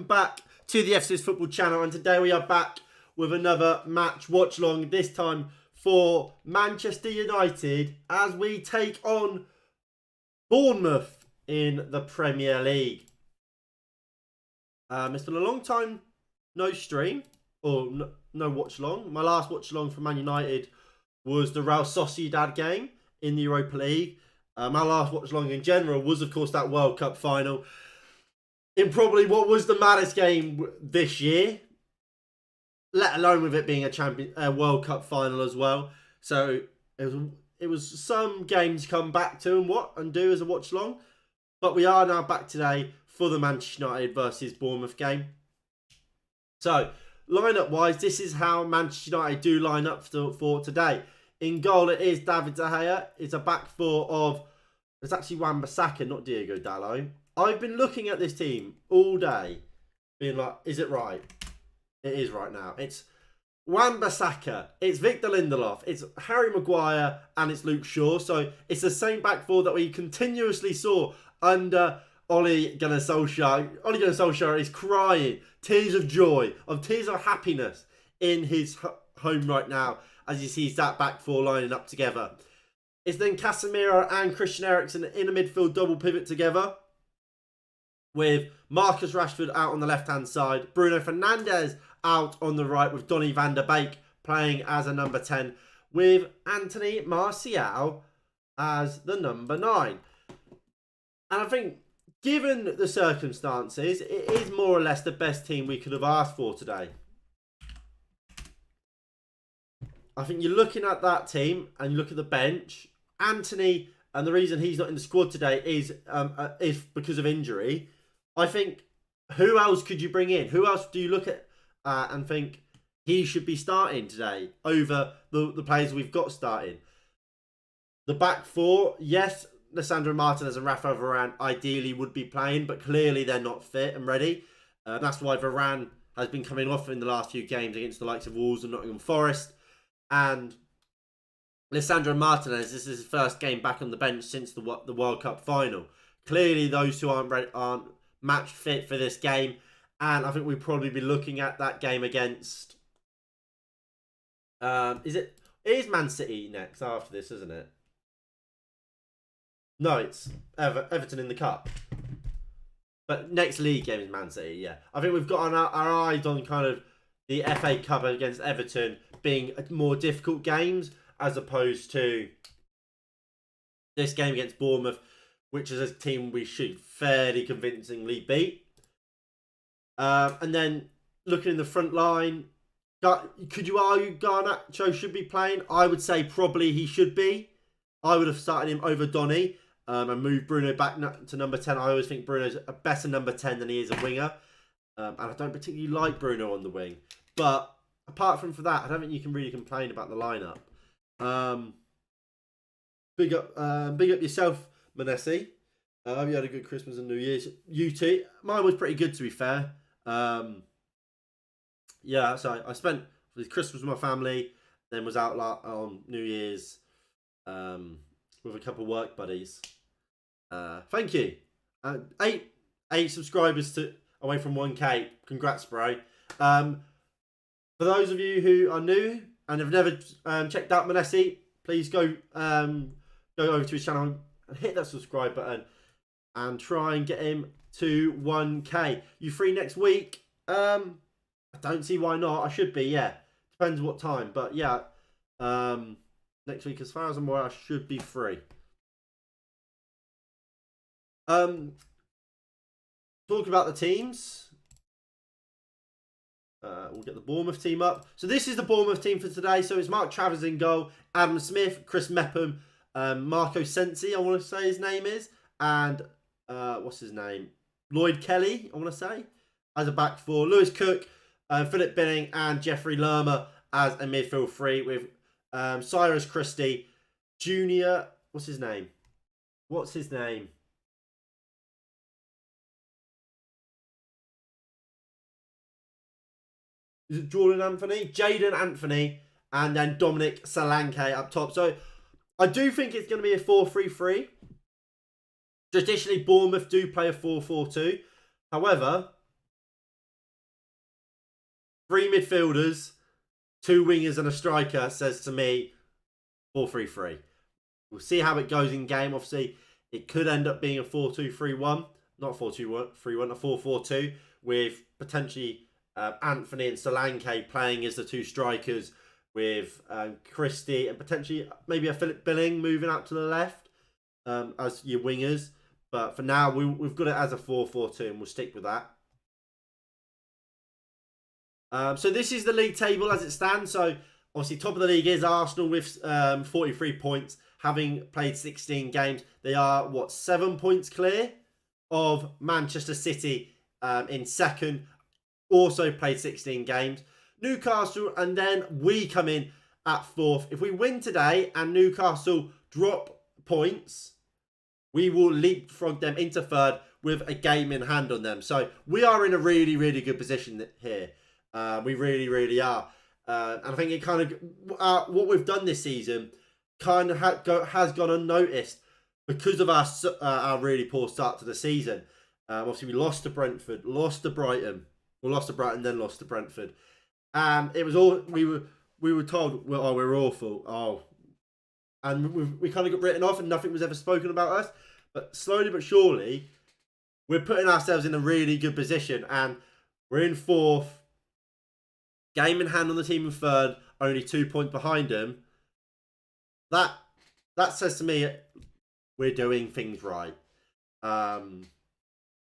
back to the FCS Football channel, and today we are back with another match watch long, this time for Manchester United as we take on Bournemouth in the Premier League. It's been a long time no stream, or no watch long. My last watch long for Man United was the Real Sociedad game in the Europa League. My last watch long in general was, of course, that World Cup final, in probably what was the maddest game this year, let alone with it being a World Cup final as well. So it was some games come back to and do as a watch long, but we are now back today for the Manchester United versus Bournemouth game. So lineup wise, this is how Manchester United do line up for today. In goal, it is David De Gea. It's a back four of, it's actually Wan-Bissaka, not Diogo Dalot. I've been looking at this team all day, being like, is it right? It is right now. It's Wan-Bissaka, it's Victor Lindelof, it's Harry Maguire, and it's Luke Shaw. So it's the same back four that we continuously saw under Ole Gunnar Solskjaer. Ole Gunnar Solskjaer is crying tears of joy, tears of happiness in his home right now as he sees that back four lining up together. It's then Casemiro and Christian Eriksen in a midfield double pivot together, with Marcus Rashford out on the left-hand side, Bruno Fernandes out on the right with Donny van der Beek playing as a number 10, with Anthony Martial as the number 9. And I think, given the circumstances, it is more or less the best team we could have asked for today. I think you're looking at that team and you look at the bench. Anthony, and the reason he's not in the squad today is because of injury. I think, who else could you bring in? Who else do you look at and think he should be starting today over the players we've got starting? The back four, yes, Lisandro Martinez and Rafael Varane ideally would be playing, but clearly they're not fit and ready. That's why Varane has been coming off in the last few games against the likes of Wolves and Nottingham Forest. And Lisandro Martinez, this is his first game back on the bench since the World Cup final. Clearly those two aren't match fit for this game, and I think we'll probably be looking at that game against it is Man City next after this, isn't it? No, it's Everton in the cup, but next league game is Man City. Yeah, I think we've got our eyes on kind of the FA Cup against Everton being more difficult games, as opposed to this game against Bournemouth, which is a team we should fairly convincingly beat. And then looking in the front line, could you argue Garnacho should be playing? I would say probably he should be. I would have started him over Donny and moved Bruno back to number 10. I always think Bruno's a better number 10 than he is a winger. And I don't particularly like Bruno on the wing. But apart from that, I don't think you can really complain about the lineup. Big up yourself, Manesi. You had a good Christmas and New Year's. You too. Mine was pretty good, to be fair. Yeah, so I spent Christmas with my family, then was out on New Year's with a couple of work buddies. Thank you. 8 subscribers away from 1K. Congrats, bro. For those of you who are new and have never checked out Manesi, please go over to his channel and hit that subscribe button and try and get him to 1K. You free next week? I don't see why not. I should be, yeah. Depends what time, but yeah. Next week, as far as I'm aware, I should be free. Talk about the teams. We'll get the Bournemouth team up. So this is the Bournemouth team for today. So it's Mark Travers in goal, Adam Smith, Chris Mepham, Marco Sensi, I want to say his name is, and what's his name? Lloyd Kelly, I want to say, as a back four. Lewis Cook, Philip Binning, and Jeffrey Lerma as a midfield three, with Cyrus Christie, Junior. What's his name? Is it Jordan Anthony? Jaden Anthony, and then Dominic Solanke up top. So I do think it's going to be a 4-3-3. Traditionally, Bournemouth do play a 4-4-2. However, 3 midfielders, 2 wingers and a striker says to me 4-3-3. We'll see how it goes in game. Obviously, it could end up being a 4-2-3-1. Not 4-2-3-1, a 4-4-2 with potentially Anthony and Solanke playing as the 2 strikers with Christie and potentially maybe a Philip Billing moving out to the left as your wingers. But for now, we've got it as a 4-4-2 and we'll stick with that. So this is the league table as it stands. So obviously top of the league is Arsenal with 43 points, having played 16 games. They are, 7 points clear of Manchester City in second, also played 16 games. Newcastle, and then we come in at 4th. If we win today and Newcastle drop points, we will leapfrog them into 3rd with a game in hand on them. So we are in a really, really good position here. We really, really are. And I think it kind of, what we've done this season kind of has gone unnoticed because of our really poor start to the season. Obviously, we lost to Brentford, lost to Brighton. We lost to Brighton, then lost to Brentford. And it was all, we were told, well, oh, we're awful. Oh. And we kind of got written off and nothing was ever spoken about us. But slowly but surely, we're putting ourselves in a really good position. And we're in 4th. Game in hand on the team in 3rd, only 2 points behind them. That says to me we're doing things right.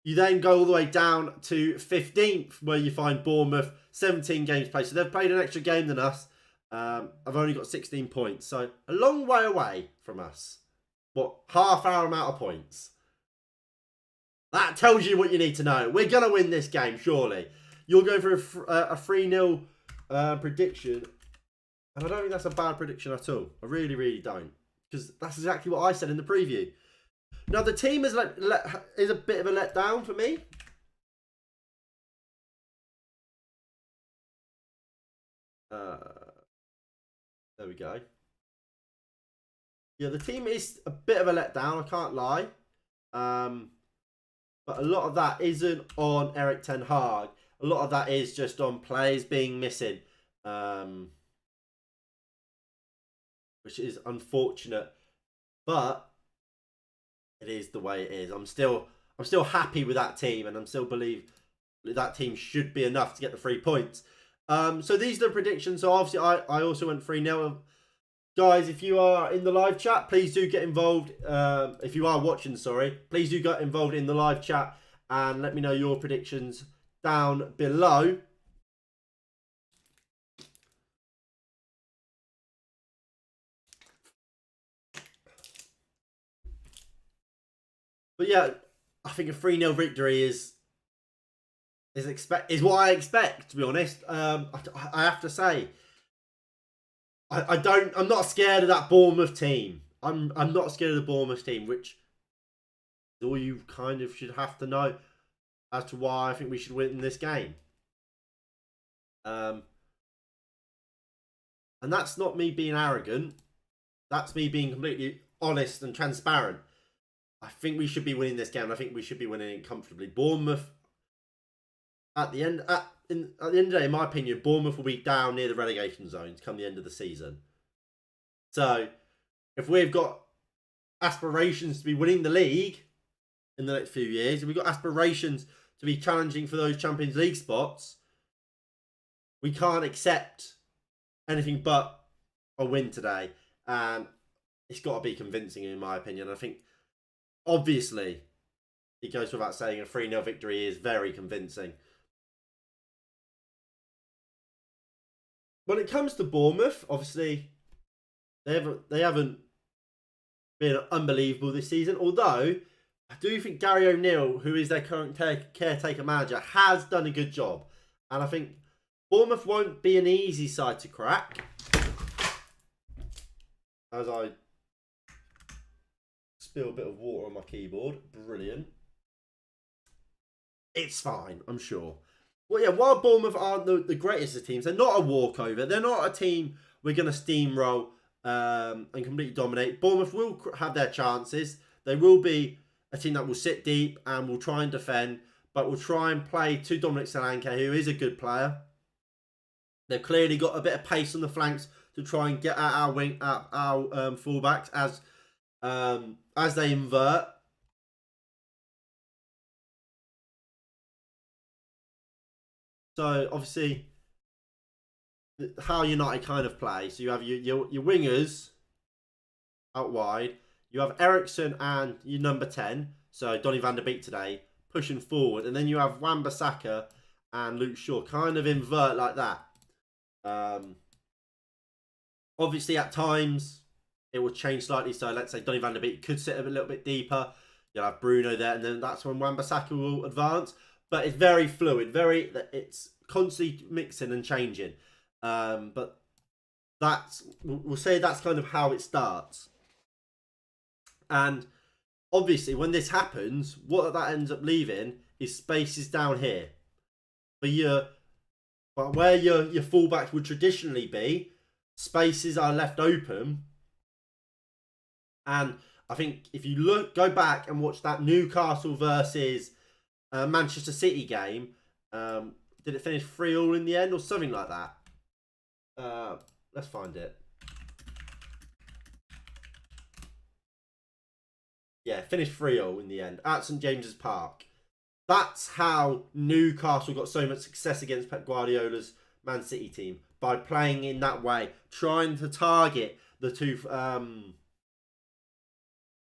You then go all the way down to 15th, where you find Bournemouth, 17 games played. So they've played an extra game than us. I've only got 16 points. So a long way away from us. Half our amount of points. That tells you what you need to know. We're going to win this game, surely. You're going for a 3-0 prediction. And I don't think that's a bad prediction at all. I really, really don't. Because that's exactly what I said in the preview. Now, the team is a bit of a letdown for me. There we go. Yeah, the team is a bit of a letdown, I can't lie. But a lot of that isn't on Erik ten Hag. A lot of that is just on players being missing. Which is unfortunate. But it is the way it is. I'm still happy with that team, and I still believe that team should be enough to get the 3 points. So these are the predictions. So obviously I also went 3-0. Guys, if you are in the live chat, please do get involved. If you are watching, sorry, please do get involved in the live chat and let me know your predictions down below. But yeah, I think a 3-0 victory is what I expect, to be honest. I have to say, I'm not scared of that Bournemouth team. I'm not scared of the Bournemouth team, which is all you kind of should have to know as to why I think we should win this game. And that's not me being arrogant. That's me being completely honest and transparent. I think we should be winning this game. I think we should be winning it comfortably. Bournemouth, at the end of the day, in my opinion, Bournemouth will be down near the relegation zones come the end of the season. So, if we've got aspirations to be winning the league in the next few years, if we've got aspirations to be challenging for those Champions League spots, we can't accept anything but a win today. And it's got to be convincing, in my opinion. I think, obviously, it goes without saying, a 3-0 victory is very convincing. When it comes to Bournemouth, obviously, they haven't been unbelievable this season. Although, I do think Gary O'Neill, who is their current caretaker manager, has done a good job. And I think Bournemouth won't be an easy side to crack. As I spill a bit of water on my keyboard. Brilliant. It's fine, I'm sure. Well, yeah, while Bournemouth aren't the greatest of teams, they're not a walkover. They're not a team we're going to steamroll and completely dominate. Bournemouth will have their chances. They will be a team that will sit deep and will try and defend, but will try and play to Dominic Solanke, who is a good player. They've clearly got a bit of pace on the flanks to try and get at our fullbacks as they invert. So obviously, how United kind of play. So you have your wingers out wide. You have Ericsson and your number 10. So Donny van der Beek today pushing forward, and then you have Wan-Bissaka and Luke Shaw kind of invert like that. Obviously, at times it will change slightly. So let's say Donny van der Beek could sit a little bit deeper. You'll have Bruno there, and then that's when Wan-Bissaka will advance. But it's very fluid. It's constantly mixing and changing. But we'll say that's kind of how it starts. And obviously, when this happens, what that ends up leaving is spaces down here. But where your fullbacks would traditionally be, spaces are left open. And I think if you go back and watch that Newcastle versus Manchester City game, did it finish 3-3 in the end or something like that? Let's find it. Yeah, finished 3-3 in the end at St James's Park. That's how Newcastle got so much success against Pep Guardiola's Man City team, by playing in that way, trying to target the two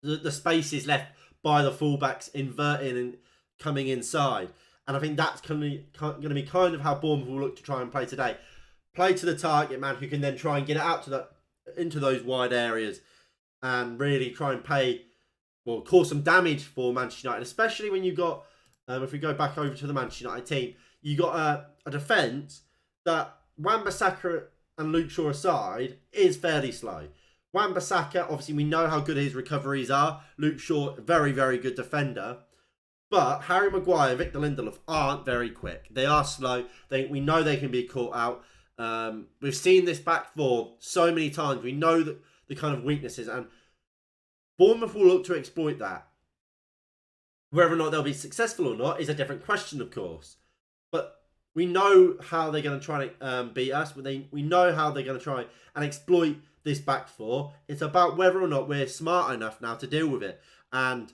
the spaces left by the fullbacks, inverting and coming inside. And I think that's going to be kind of how Bournemouth will look to try and play today. Play to the target man, who can then try and get it out into those wide areas and really try and cause some damage for Manchester United, especially when you've got, if we go back over to the Manchester United team, you got a defence that Wan-Bissaka and Luke Shaw aside is fairly slow. Wan-Bissaka, obviously we know how good his recoveries are. Luke Shaw, very, very good defender. But Harry Maguire and Victor Lindelof aren't very quick. They are slow. We know they can be caught out. We've seen this back four so many times. We know the kind of weaknesses, and Bournemouth will look to exploit that. Whether or not they'll be successful or not is a different question, of course. But we know how they're going to try and beat us. We know how they're going to try and exploit this back four. It's about whether or not we're smart enough now to deal with it. And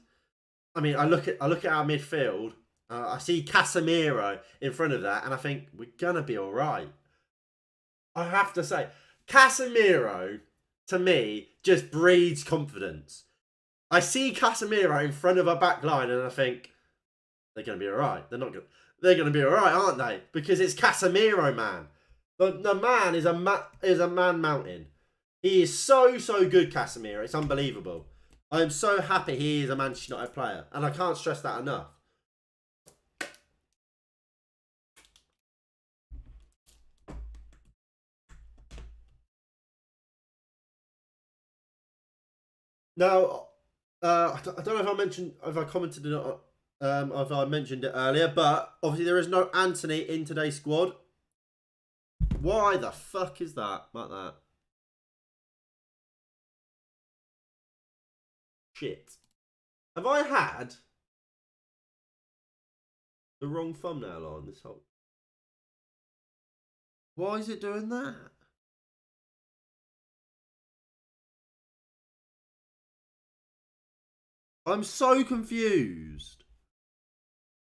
I mean, I look at our midfield. I see Casemiro in front of that, and I think we're gonna be all right. I have to say, Casemiro to me just breeds confidence. I see Casemiro in front of our back line, and I think they're gonna be all right. They're gonna be all right, aren't they? Because it's Casemiro, man. The man is a man mountain. He is so good, Casemiro. It's unbelievable. I am so happy he is a Manchester United player, and I can't stress that enough. Now, I don't know if I commented it or if I mentioned it earlier, but obviously there is no Anthony in today's squad. Why the fuck is that like that? Shit. Have I had the wrong thumbnail on this whole... Why is it doing that? I'm so confused.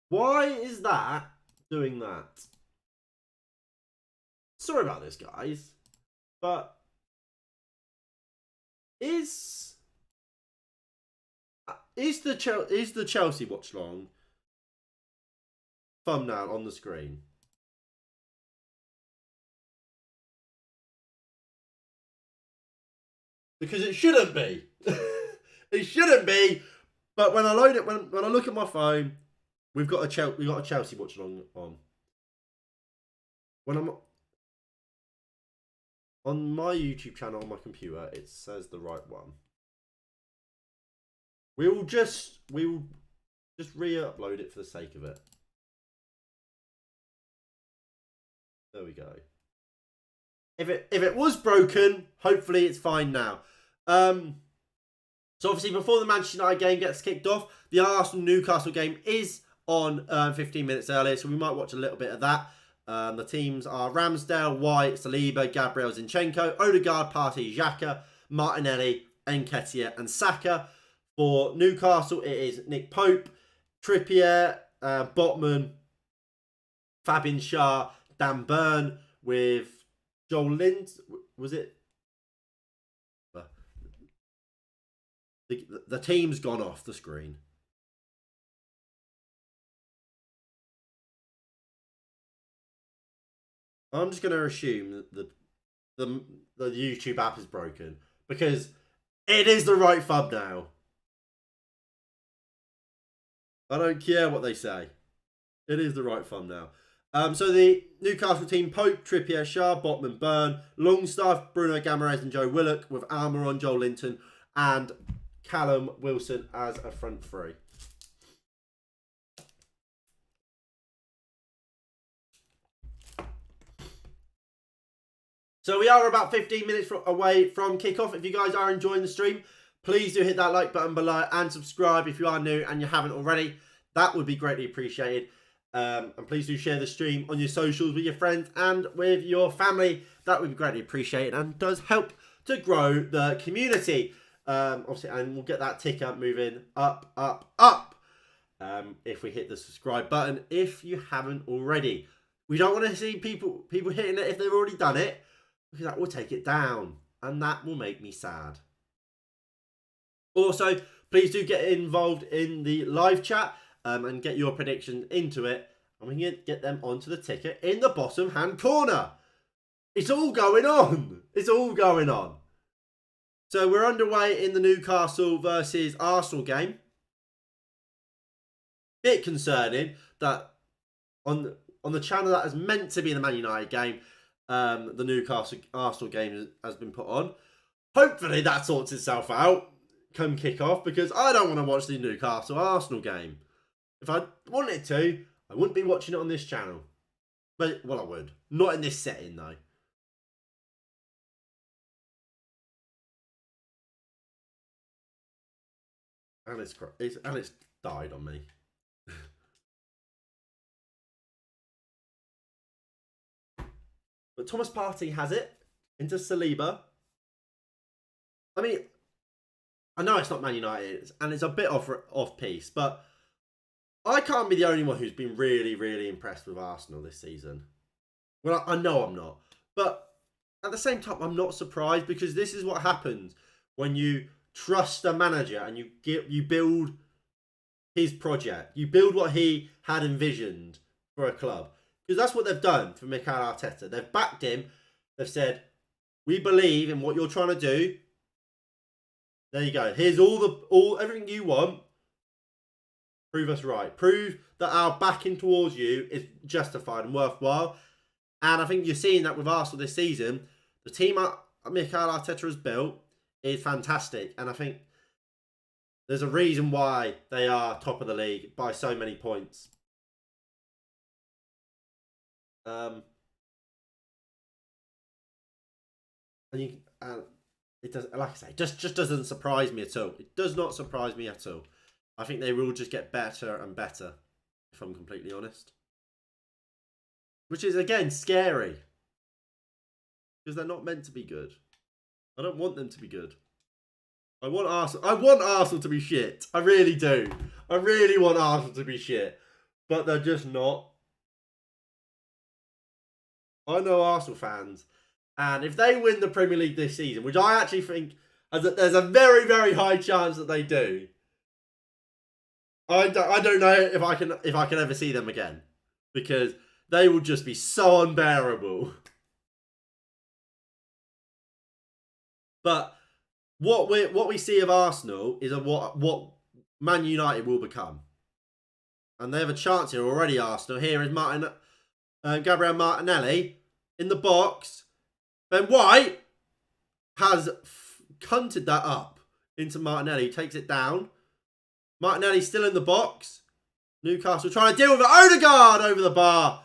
Why is that doing that? Sorry about this, guys. But is the Chelsea watch long thumbnail on the screen? Because it shouldn't be. It shouldn't be. But when I load it, when I look at my phone, we've got a Chelsea watch along on. When I'm on my YouTube channel on my computer, it says the right one. We will just re-upload it for the sake of it. There we go. If it was broken, hopefully it's fine now. So obviously before the Manchester United game gets kicked off, the Arsenal-Newcastle game is on 15 minutes earlier, so we might watch a little bit of that. The teams are Ramsdale, White, Saliba, Gabriel, Zinchenko, Odegaard, Partey, Xhaka, Martinelli, Nketiah and Saka. For Newcastle, it is Nick Pope, Trippier, Botman, Fabian Schär, Dan Burn with Joel Lind. Was it? The team's gone off the screen. I'm just going to assume that the YouTube app is broken because it is the right thumbnail. I don't care what they say. It is the right thumbnail. So the Newcastle team: Pope, Trippier, Schär, Botman, Burn, Longstaff, Bruno Guimaraes and Joe Willock with Almiron, Joel Linton and Callum Wilson as a front three. So we are about 15 minutes away from kickoff. If you guys are enjoying the stream, please do hit that like button below and subscribe if you are new and you haven't already. That would be greatly appreciated. And please do share the stream on your socials with your friends and with your family. That would be greatly appreciated and does help to grow the community. Obviously, and we'll get that ticker moving up, up, up. If we hit the subscribe button, if you haven't already. We don't want to see people hitting it if they've already done it, because that will take it down. And that will make me sad. Also, please do get involved in the live chat and get your predictions into it. And we can get them onto the ticker in the bottom hand corner. It's all going on. It's all going on. So we're underway in the Newcastle versus Arsenal game. Bit concerning that on the channel that is meant to be the Man United game, the Newcastle Arsenal game has been put on. Hopefully that sorts itself out come kick off, because I don't want to watch the Newcastle Arsenal game. If I wanted to, I wouldn't be watching it on this channel. But, well, I would. Not in this setting, though. And it's died on me. But Thomas Partey has it into Saliba. I mean, I know it's not Man United, and it's a bit off piece, but I can't be the only one who's been really, really impressed with Arsenal this season. Well, I know I'm not, but at the same time, I'm not surprised, because this is what happens when you trust a manager and you build his project. You build what he had envisioned for a club. Because that's what they've done for Mikel Arteta. They've backed him. They've said, we believe in what you're trying to do. There you go. Here's everything you want. Prove us right. Prove that our backing towards you is justified and worthwhile. And I think you're seeing that with Arsenal this season. The team Mikel Arteta has built is fantastic. And I think there's a reason why they are top of the league by so many points. And it does, like I say, just doesn't surprise me at all. It does not surprise me at all. I think they will just get better and better, if I'm completely honest. Which is, again, scary, because they're not meant to be good. I don't want them to be good. I want Arsenal to be shit. I really do. I really want Arsenal to be shit, but they're just not. I know Arsenal fans, and if they win the Premier League this season, which I actually think there's a very, very high chance that they do, I don't know if I can ever see them again, because they will just be so unbearable. But what we see of Arsenal is what Man United will become, and they have a chance here already. Arsenal, here is Gabriel Martinelli in the box. Ben White has cunted that up into Martinelli. Takes it down. Martinelli still in the box. Newcastle trying to deal with it. Odegaard over the bar.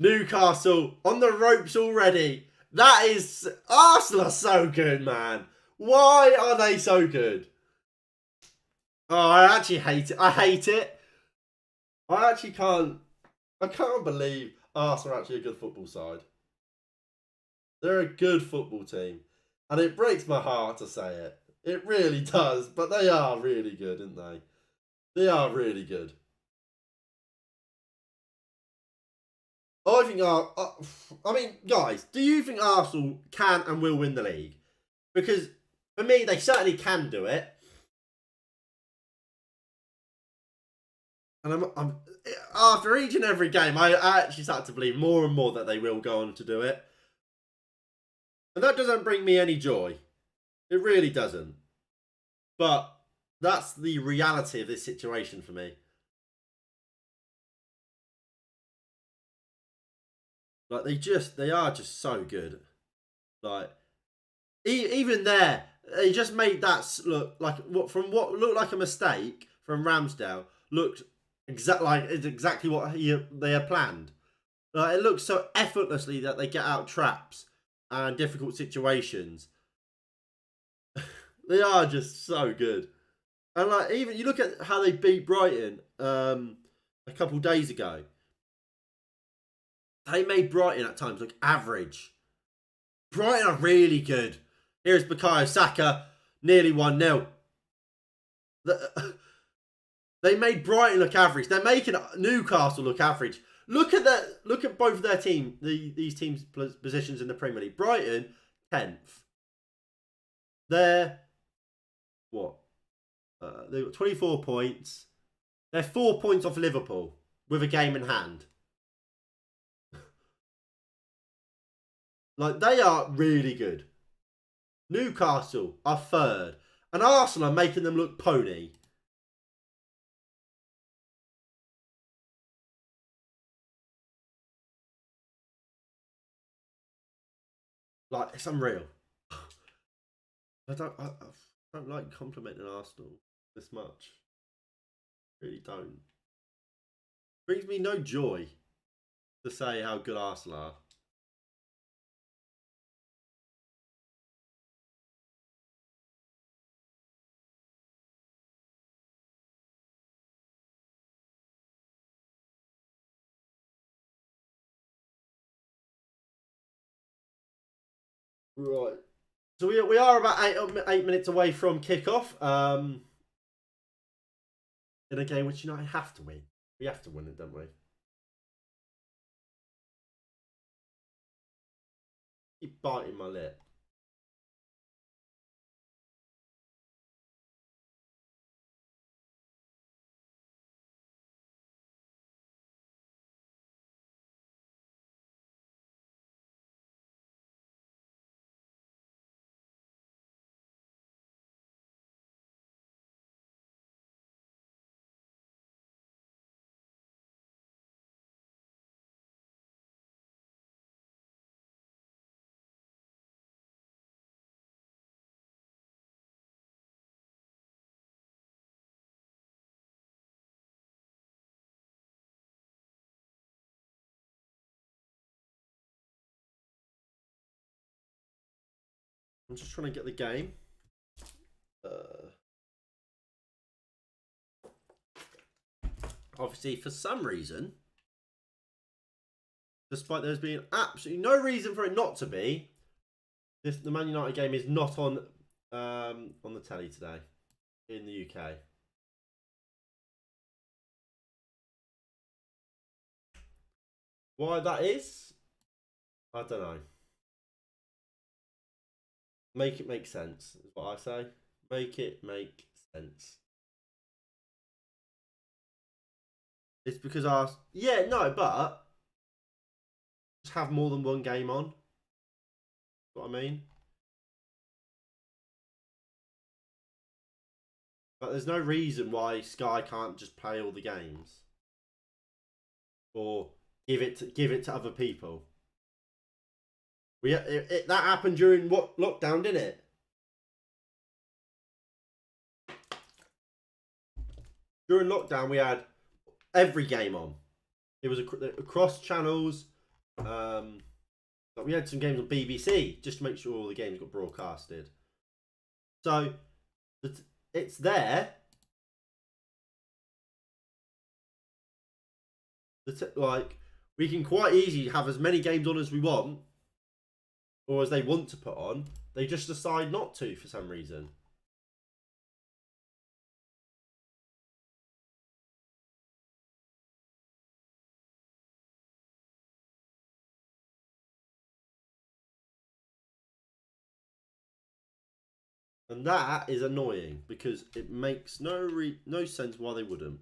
Newcastle on the ropes already. That is... Arsenal are so good, man. Why are they so good? Oh, I actually hate it. I hate it. I can't believe... Arsenal are actually a good football side. They're a good football team. And it breaks my heart to say it. It really does. But they are really good, aren't they? They are really good. I think, I mean, guys, do you think Arsenal can and will win the league? Because for me, they certainly can do it. And I'm after each and every game, I actually start to believe more and more that they will go on to do it. And that doesn't bring me any joy. It really doesn't. But that's the reality of this situation for me. Like they are just so good. Like even there, they just made that look like what looked like a mistake from Ramsdale looked exactly what they had planned. Like, it looks so effortlessly that they get out traps and difficult situations. They are just so good. And like even you look at how they beat Brighton a couple of days ago. They made Brighton at times look average. Brighton are really good. Here's Bukayo Saka, nearly 1-0. They made Brighton look average. They're making Newcastle look average. Look at both of their team, these teams' positions in the Premier League. Brighton, 10th. They're what? They've got 24 points. They're 4 points off Liverpool with a game in hand. Like, they are really good. Newcastle are third. And Arsenal are making them look pony. Like, it's unreal. I don't like complimenting Arsenal this much. Really don't. Brings me no joy to say how good Arsenal are. Right. So we are about 8 minutes away from kickoff. In a game which United have to win. We have to win it, don't we? Keep biting my lip. I'm just trying to get the game. Obviously, for some reason, despite there's been absolutely no reason for it not to be, the Man United game is not on the telly today in the UK. Why that is, I don't know. Make it make sense, is what I say. Make it make sense. It's because yeah, no, but just have more than one game on. That's what I mean. But there's no reason why Sky can't just play all the games. Or give it to other people. That happened during what lockdown, didn't it? During lockdown, we had every game on. It was across channels. But we had some games on BBC just to make sure all the games got broadcasted. So it's there. Like We can quite easily have as many games on as we want, or as they want to put on. They just decide not to for some reason. And that is annoying because it makes no sense why they wouldn't.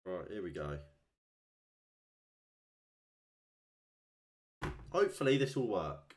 Right, here we go. Hopefully this will work.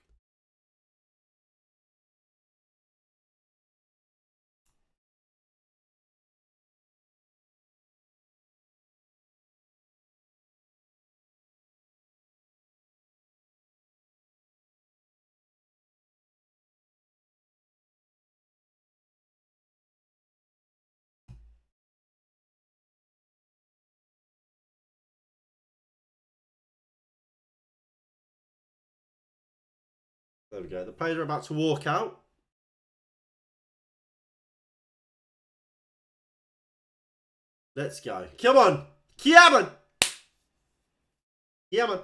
There we go. The players are about to walk out. Let's go. Come on. Come on. Come on.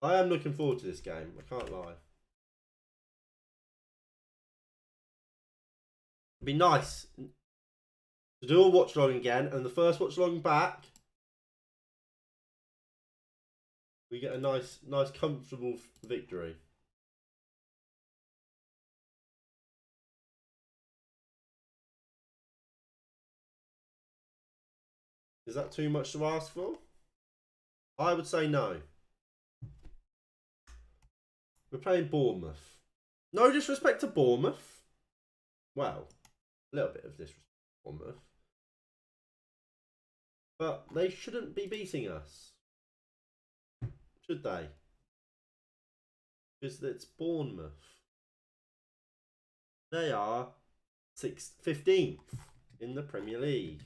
I am looking forward to this game. I can't lie. It'd be nice to do a watch along again, and the first watch along back, we get a nice, comfortable victory. Is that too much to ask for? I would say no. We're playing Bournemouth. No disrespect to Bournemouth. Well, a little bit of disrespect to Bournemouth. But they shouldn't be beating us. Should they? Because it's Bournemouth. They are 15th in the Premier League.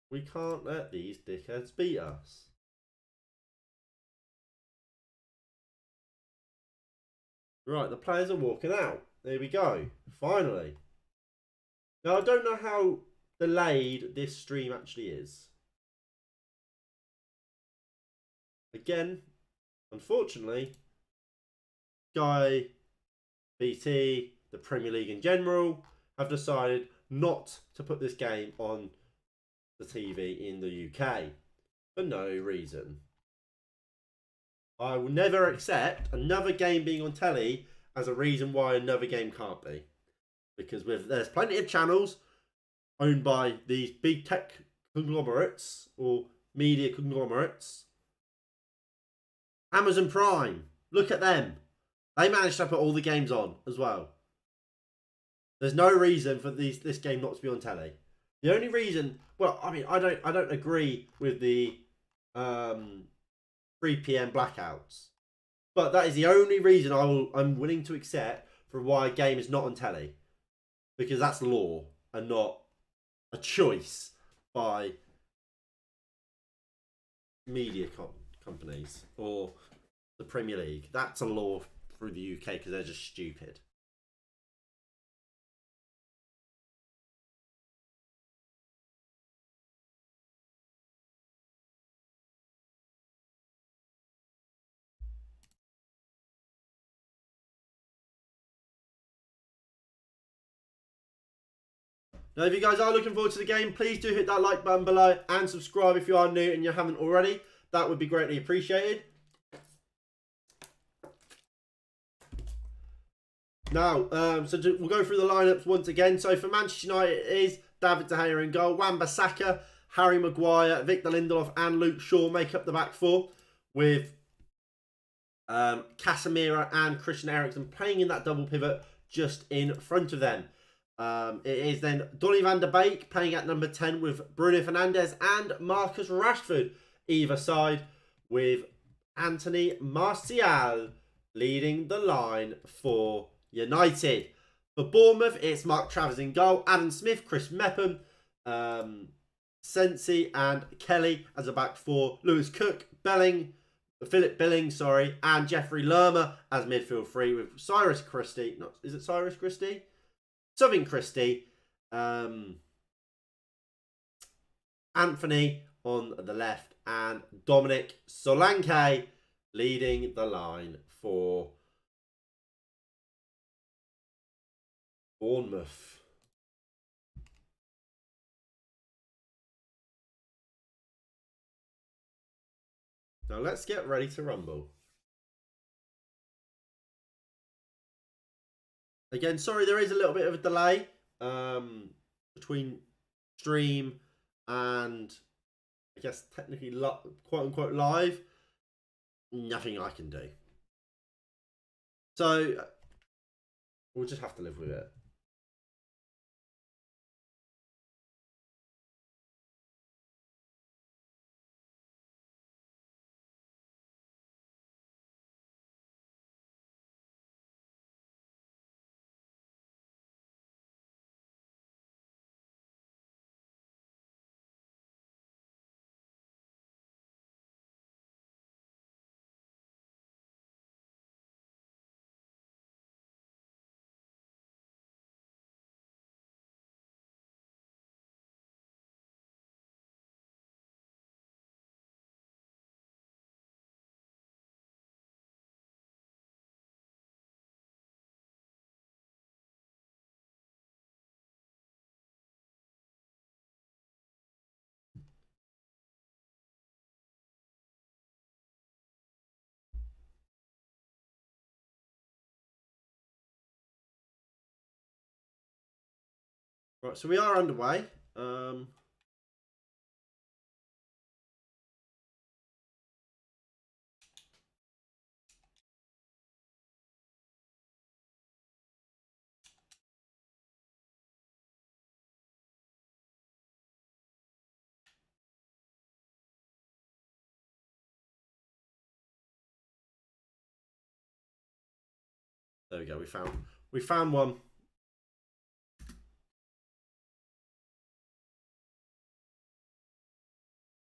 We can't let these dickheads beat us. Right, the players are walking out. There we go. Finally. Now, I don't know how delayed this stream actually is. Again, unfortunately, Sky, BT, the Premier League in general, have decided not to put this game on the TV in the UK for no reason. I will never accept another game being on telly as a reason why another game can't be. Because there's plenty of channels owned by these big tech conglomerates or media conglomerates. Amazon Prime, look at them. They managed to put all the games on as well. There's no reason for this game not to be on telly. The only reason, well, I mean, I don't agree with the 3 p.m. blackouts, but that is the only reason I'm willing to accept for why a game is not on telly, because that's law and not a choice by media companies or the Premier League. That's a law through the UK because they're just stupid. Now, if you guys are looking forward to the game, please do hit that like button below and subscribe if you are new and you haven't already. That would be greatly appreciated. Now, we'll go through the lineups once again. So for Manchester United, it is David De Gea in goal, Wan-Bissaka, Harry Maguire, Victor Lindelof and Luke Shaw make up the back four, with Casemiro and Christian Eriksen playing in that double pivot just in front of them. It is then Donny van de Beek playing at number 10 with Bruno Fernandes and Marcus Rashford either side, with Anthony Martial leading the line for United. For Bournemouth, it's Mark Travers in goal, Adam Smith, Chris Mepham, Sensi and Kelly as a back four, Lewis Cook, Philip Billing, and Jeffrey Lerma as midfield three, with Cyrus Christie, is it Cyrus Christie? Southern Christie, Anthony on the left, and Dominic Solanke leading the line for Bournemouth. Now let's get ready to rumble. Again, sorry, there is a little bit of a delay between stream and, I guess, technically quote-unquote live. Nothing I can do. So, we'll just have to live with it. Right, so we are underway. There we go. We found one.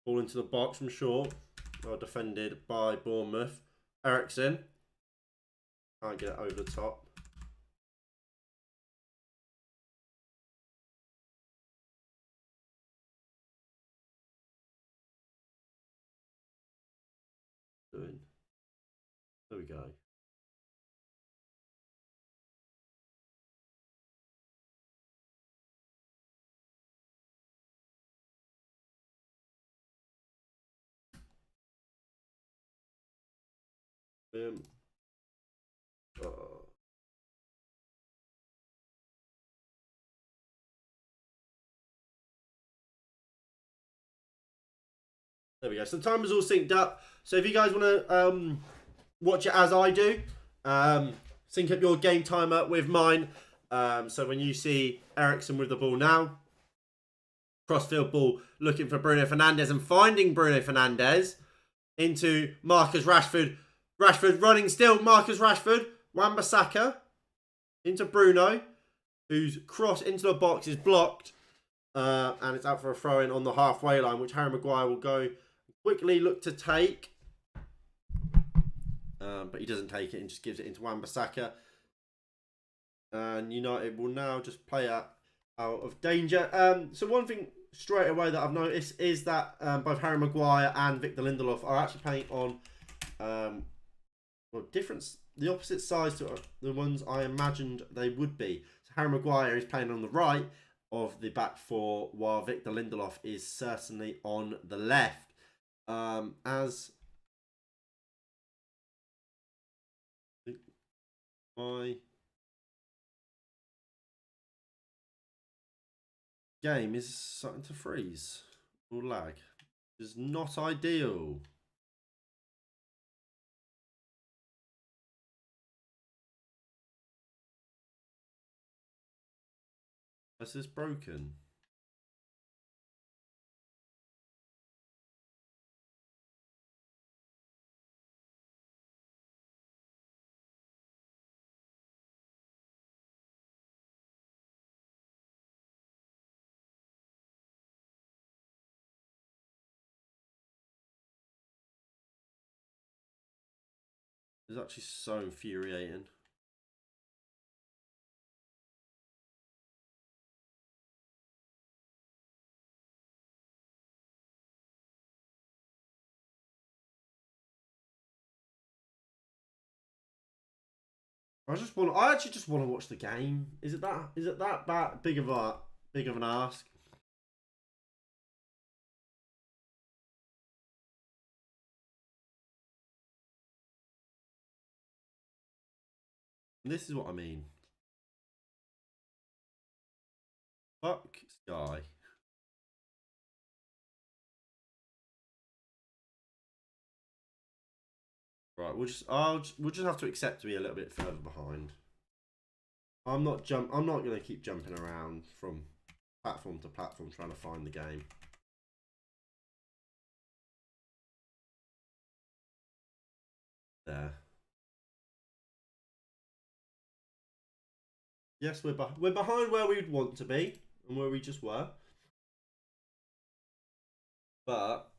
Ball into the box from Shaw. Well defended by Bournemouth. Eriksen. Can't get it over the top. There we go. There we go. So the timer's all synced up. So if you guys want to watch it as I do, sync up your game timer with mine. So when you see Eriksen with the ball now, crossfield ball looking for Bruno Fernandes and finding Bruno Fernandes into Marcus Rashford. Rashford running still. Marcus Rashford. Wan-Bissaka into Bruno, whose cross into the box is blocked. And it's out for a throw-in on the halfway line, which Harry Maguire will go quickly look to take. But he doesn't take it and just gives it into Wan-Bissaka. And United will now just play out of danger. So one thing straight away that I've noticed is that both Harry Maguire and Victor Lindelof are actually playing on the opposite sides to the ones I imagined they would be. So Harry Maguire is playing on the right of the back four, while Victor Lindelof is certainly on the left. As my game is starting to freeze or lag, which is not ideal. Is this broken? It's actually so infuriating. I actually just want to watch the game. Is it that big of an ask? This is what I mean. Fuck Sky. Right, we'll just have to accept to be a little bit further behind. I'm not gonna keep jumping around from platform to platform trying to find the game. There. Yes, we're behind where we'd want to be and where we just were. But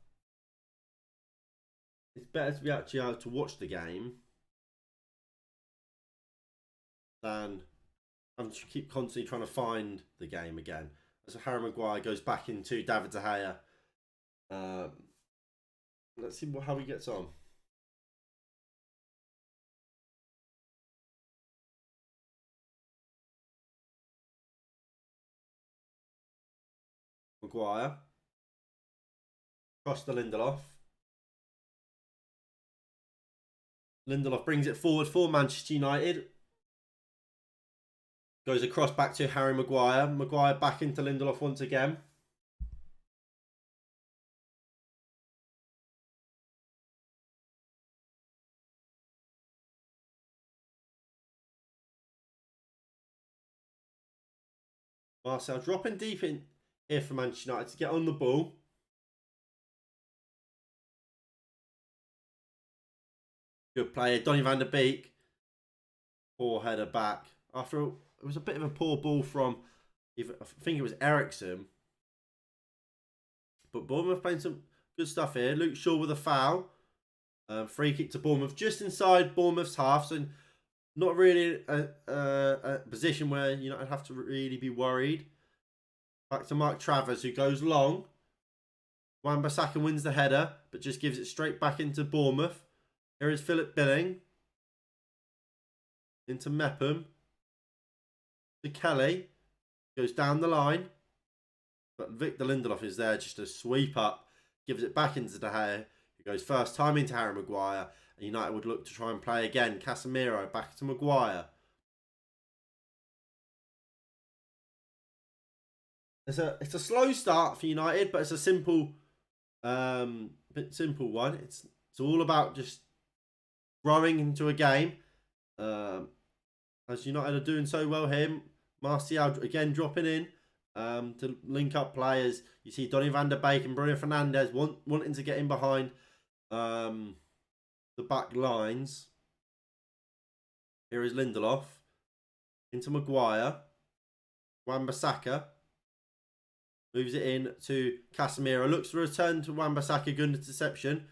it's better to be actually able to watch the game than having to keep constantly trying to find the game again. So Harry Maguire goes back into David De Gea. Let's see how he gets on. Maguire. Cross to Lindelof. Lindelof brings it forward for Manchester United. Goes across back to Harry Maguire. Maguire back into Lindelof once again. Marcel dropping deep in here for Manchester United to get on the ball. Good player, Donny van der Beek. Poor header back. It was a bit of a poor ball from, I think it was Ericsson. But Bournemouth playing some good stuff here. Luke Shaw with a foul. Free kick to Bournemouth just inside Bournemouth's half. So not really a position where I'd have to really be worried. Back to Mark Travers, who goes long. Wan-Bissaka wins the header, but just gives it straight back into Bournemouth. Here is Philip Billing. Into Mepham. To Kelly. Goes down the line. But Victor Lindelof is there just to sweep up. Gives it back into De Gea. He goes first time into Harry Maguire. And United would look to try and play again. Casemiro back to Maguire. It's a slow start for United, but it's a simple one. It's all about just growing into a game. As United are doing so well here. Martial again dropping in to link up players. You see Donny van der Beek and Bruno Fernandes wanting to get in behind the back lines. Here is Lindelof. Into Maguire. Wan-Bissaka. Moves it in to Casemiro. Looks to return to Wan-Bissaka. Good interception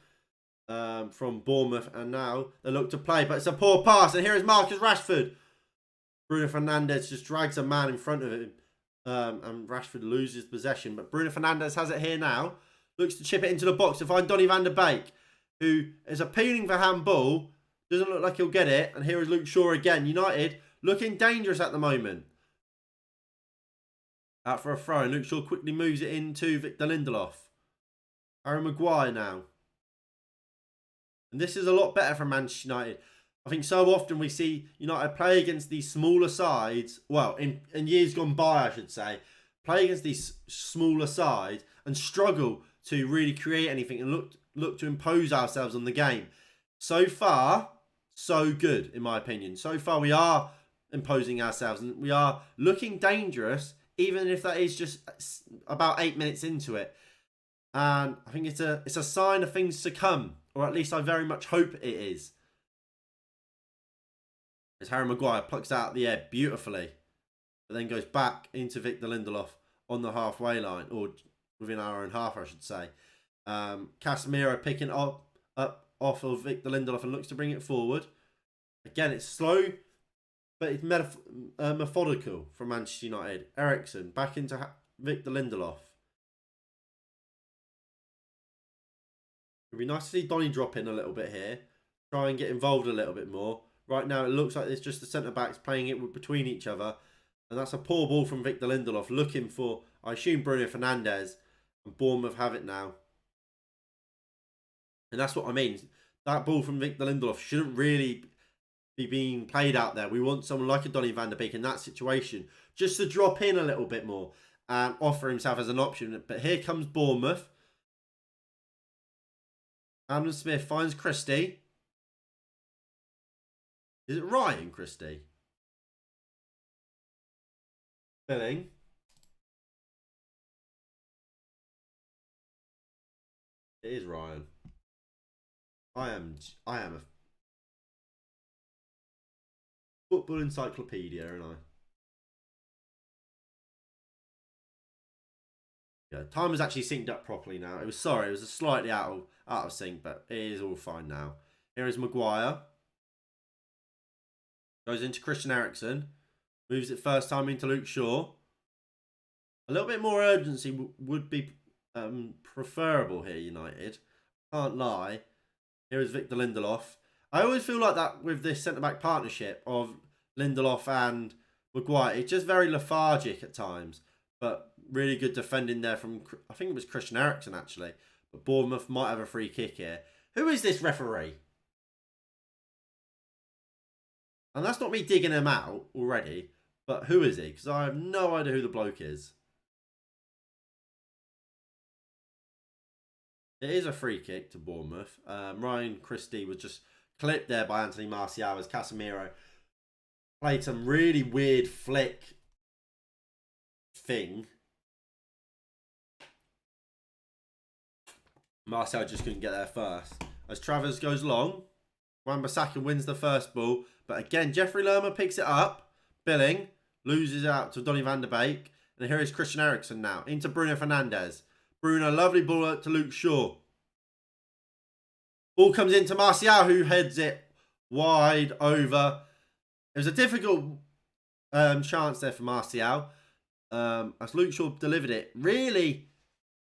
from Bournemouth. And now they look to play. But it's a poor pass. And here is Marcus Rashford. Bruno Fernandes just drags a man in front of him. And Rashford loses possession. But Bruno Fernandes has it here now. Looks to chip it into the box to find Donny van der Beek, who is appealing for handball. Doesn't look like he'll get it. And here is Luke Shaw again. United looking dangerous at the moment. Out for a throw. And Luke Shaw quickly moves it into Victor Lindelof. Harry Maguire now. And this is a lot better from Manchester United. I think so often we see United play against these smaller sides. Well, in years gone by, I should say. Play against these smaller sides and struggle to really create anything and look to impose ourselves on the game. So far, so good, in my opinion. So far, we are imposing ourselves and we are looking dangerous, even if that is just about 8 minutes into it. And I think it's a sign of things to come, or at least I very much hope it is. As Harry Maguire plucks out the air beautifully, but then goes back into Victor Lindelof on the halfway line, or within our own half, I should say. Casemiro picking up off of Victor Lindelof and looks to bring it forward. Again, it's slow, but it's methodical from Manchester United. Eriksen back into Victor Lindelof. It'd be nice to see Donny drop in a little bit here. Try and get involved a little bit more. Right now, it looks like it's just the centre-backs playing it between each other. And that's a poor ball from Victor Lindelof, looking for, I assume, Bruno Fernandes. And Bournemouth have it now. And that's what I mean. That ball from Victor Lindelof shouldn't really be being played out there. We want someone like a Donny van de Beek in that situation just to drop in a little bit more and offer himself as an option. But here comes Bournemouth. Adam Smith finds Christie. Is it Ryan Christie? Billing. It is Ryan. I am a football encyclopedia, aren't I? Yeah, time is actually synced up properly now. It was slightly out of sync, but it is all fine now. Here is Maguire. Goes into Christian Eriksen. Moves it first time into Luke Shaw. A little bit more urgency would be preferable here, United. Can't lie. Here is Victor Lindelof. I always feel like that with this centre-back partnership of Lindelof and Maguire. It's just very lethargic at times. But really good defending there from, I think it was Christian Eriksen actually. But Bournemouth might have a free kick here. Who is this referee? And that's not me digging him out already. But who is he? Because I have no idea who the bloke is. It is a free kick to Bournemouth. Ryan Christie was just clipped there by Anthony Martial as Casemiro played some really weird flick thing. Martial just couldn't get there first. As Travers goes long, Wan-Bissaka wins the first ball. But again, Jeffrey Lerma picks it up. Billing loses out to Donny van de Beek. And here is Christian Eriksen now. Into Bruno Fernandes. Bruno, lovely ball out to Luke Shaw. Ball comes into Martial, who heads it wide over. It was a difficult chance there for Martial. As Luke Shaw delivered it. Really,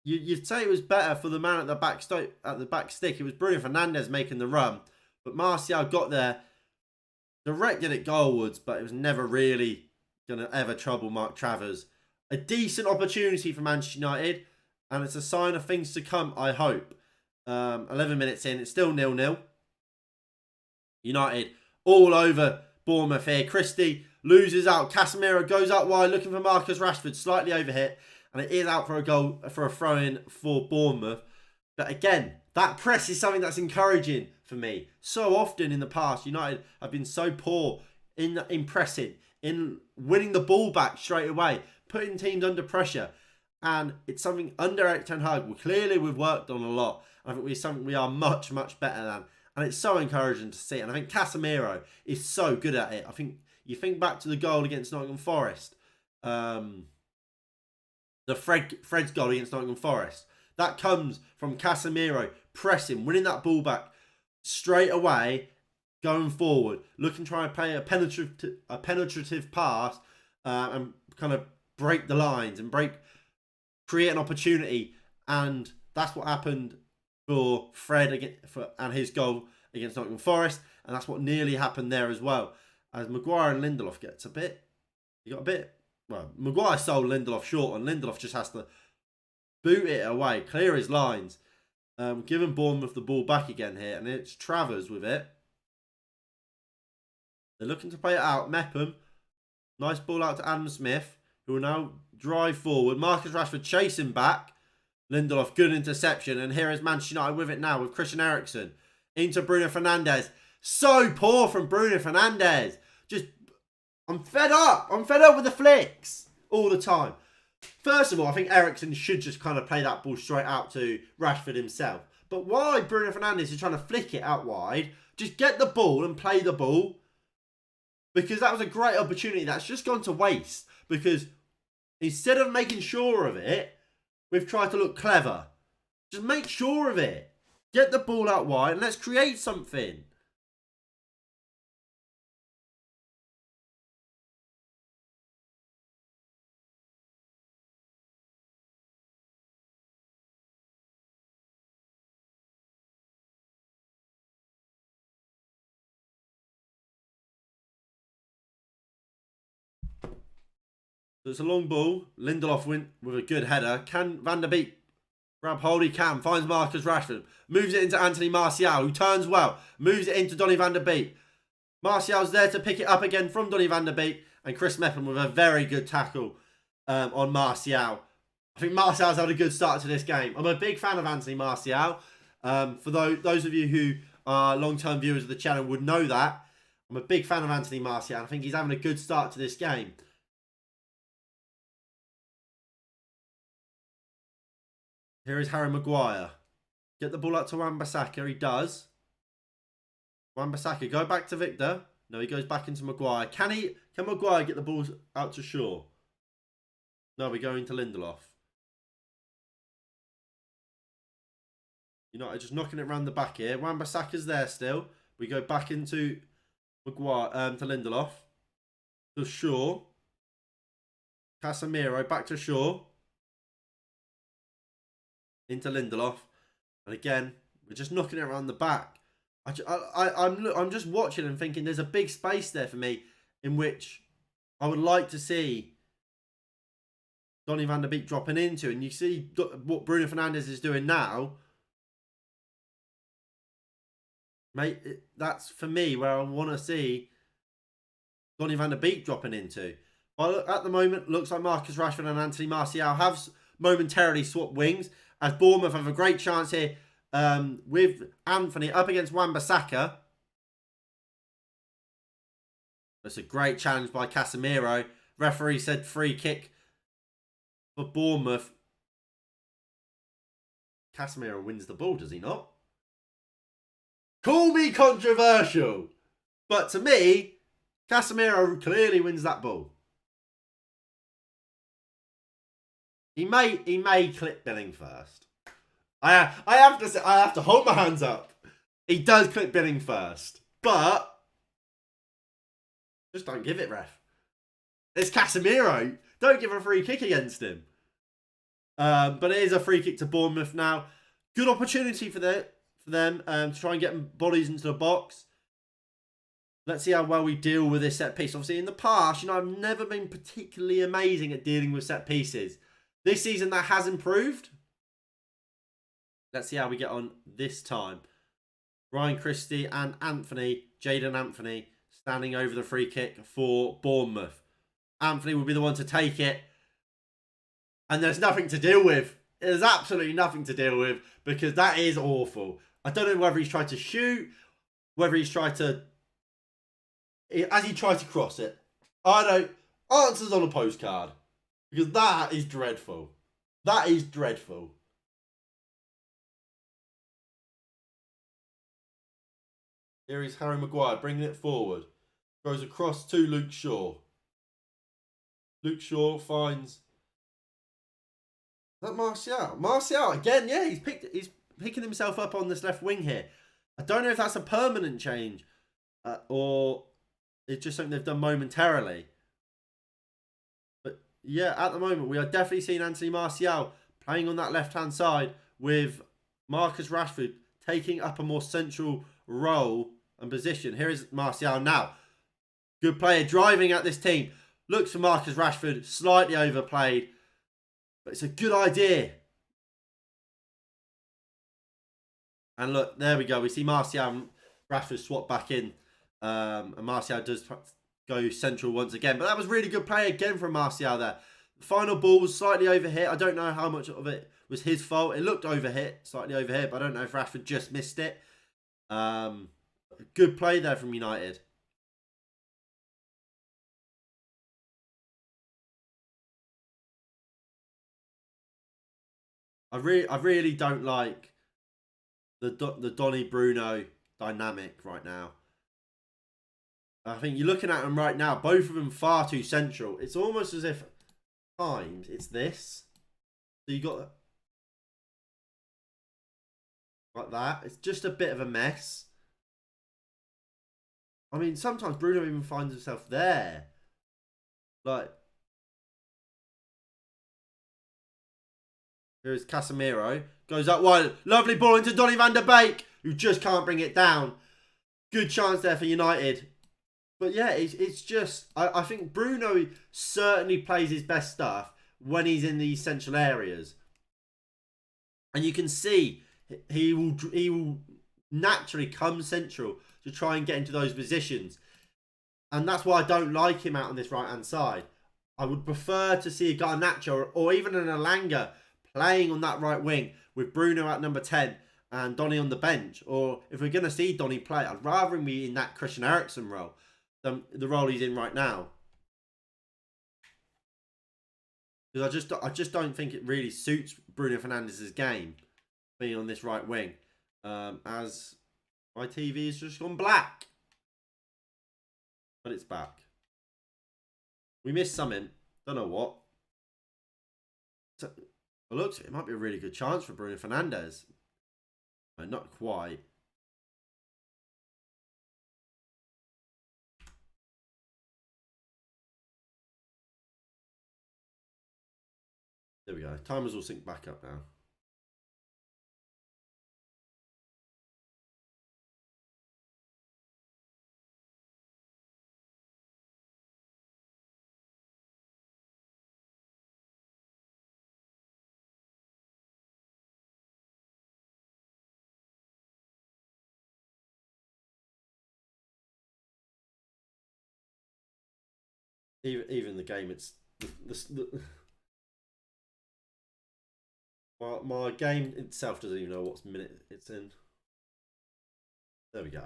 you'd say it was better for the man at the back stick. It was Bruno Fernandes making the run. But Martial got there, directed it goalwards, but it was never really going to ever trouble Mark Travers. A decent opportunity for Manchester United, and it's a sign of things to come, I hope. 11 minutes in, it's still 0-0. United all over Bournemouth here. Christie loses out. Casemiro goes out wide looking for Marcus Rashford, slightly overhit, and it is out for a goal, for a throw-in for Bournemouth. But again, that press is something that's encouraging for me. So often in the past, United have been so poor in pressing, in winning the ball back straight away, putting teams under pressure. And it's something under Erik ten Hag, we've worked on a lot. I think it's something we are much, much better than. And it's so encouraging to see. And I think Casemiro is so good at it. I think you think back to the goal against Nottingham Forest. The Fred's goal against Nottingham Forest. That comes from Casemiro pressing, winning that ball back straight away, going forward, looking to try and play a penetrative pass and kind of break the lines and create an opportunity. And that's what happened for Fred and his goal against Nottingham Forest. And that's what nearly happened there as well. As Maguire and Lindelof gets a bit well, Maguire sold Lindelof short, and Lindelof just has to boot it away, clear his lines, giving Bournemouth the ball back again here, and it's Travers with it. They're looking to play it out. Mepham, nice ball out to Adam Smith, who will now drive forward. Marcus Rashford chasing back. Lindelof, good interception, and here is Manchester United with it now with Christian Eriksen into Bruno Fernandes. So poor from Bruno Fernandes. I'm fed up. I'm fed up with the flicks all the time. First of all, I think Eriksen should just kind of play that ball straight out to Rashford himself. But why Bruno Fernandes is trying to flick it out wide, just get the ball and play the ball. Because that was a great opportunity that's just gone to waste. Because instead of making sure of it, we've tried to look clever. Just make sure of it. Get the ball out wide and let's create something. So it's a long ball. Lindelof went with a good header. Can Van der Beek grab hold? He can. Finds Marcus Rashford. Moves it into Anthony Martial, who turns well. Moves it into Donny van der Beek. Martial's there to pick it up again from Donny van der Beek. And Chris Mepham with a very good tackle on Martial. I think Martial's had a good start to this game. I'm a big fan of Anthony Martial. For those of you who are long-term viewers of the channel would know that. I'm a big fan of Anthony Martial. I think he's having a good start to this game. Here is Harry Maguire. Get the ball out to Wan-Bissaka. He does. Wan-Bissaka, go back to Victor. No, he goes back into Maguire. Can Maguire get the ball out to Shaw? No, we're going to Lindelof. United just knocking it around the back here. Wan-Bissaka's there still. We go back into Maguire, to Lindelof. To Shaw. Casemiro, back to Shaw. Into Lindelof. And again, we're just knocking it around the back. I'm just watching and thinking there's a big space there for me in which I would like to see Donny van der Beek dropping into. And you see what Bruno Fernandes is doing now. Mate, that's for me where I want to see Donny van der Beek dropping into. But at the moment, looks like Marcus Rashford and Anthony Martial have momentarily swapped wings. As Bournemouth have a great chance here with Anthony up against Wan-Bissaka. That's a great challenge by Casemiro. Referee said free kick for Bournemouth. Casemiro wins the ball, does he not? Call me controversial. But to me, Casemiro clearly wins that ball. He may clip Billing first. I have to say, I have to hold my hands up. He does clip Billing first, but just don't give it, ref. It's Casemiro. Don't give a free kick against him. But it is a free kick to Bournemouth now. Good opportunity for them to try and get bodies into the box. Let's see how well we deal with this set piece. Obviously, in the past, I've never been particularly amazing at dealing with set pieces. This season, that has improved. Let's see how we get on this time. Ryan Christie and Jaden Anthony, standing over the free kick for Bournemouth. Anthony will be the one to take it. And there's nothing to deal with. There's absolutely nothing to deal with because that is awful. I don't know whether he's tried to shoot, whether he's tried to... As he tried to cross it. I don't... Answers on a postcard. Because that is dreadful. That is dreadful. Here is Harry Maguire bringing it forward. Goes across to Luke Shaw. Luke Shaw finds... Is that Martial? Martial again, yeah, he's picking himself up on this left wing here. I don't know if that's a permanent change or it's just something they've done momentarily. But yeah, at the moment we are definitely seeing Anthony Martial playing on that left-hand side with Marcus Rashford taking up a more central role and position. Here is Martial now. Good player driving at this team. Looks for Marcus Rashford. Slightly overplayed. But it's a good idea. And look, there we go. We see Martial and Rashford swap back in. And Martial does go central once again. But that was really good play again from Martial there. The final ball was slightly overhit. I don't know how much of it was his fault. It looked overhit, slightly overhit. But I don't know if Rashford just missed it. Good play there from United. I really don't like the Donny Bruno dynamic right now. I think you're looking at them right now, both of them far too central. It's almost as if at times it's this. So you got like that. It's just a bit of a mess. I mean, sometimes Bruno even finds himself there. Like, here's Casemiro. Goes up wide. Lovely ball into Donny van der Beek, who just can't bring it down. Good chance there for United. But yeah, it's just... I think Bruno certainly plays his best stuff when he's in these central areas. And you can see he will naturally come central to try and get into those positions. And that's why I don't like him out on this right-hand side. I would prefer to see a Garnacho or even an Elanga playing on that right wing with Bruno at number 10 and Donny on the bench. Or if we're going to see Donny play, I'd rather him be in that Christian Eriksen role than the role he's in right now. Because I just don't think it really suits Bruno Fernandes's game being on this right wing. As my TV has just gone black. But it's back. We missed something. Don't know what. So, it looks like it might be a really good chance for Bruno Fernandes. No, not quite. There we go. Timers will sync back up now. Even the game, it's my game itself doesn't even know what minute it's in. There we go.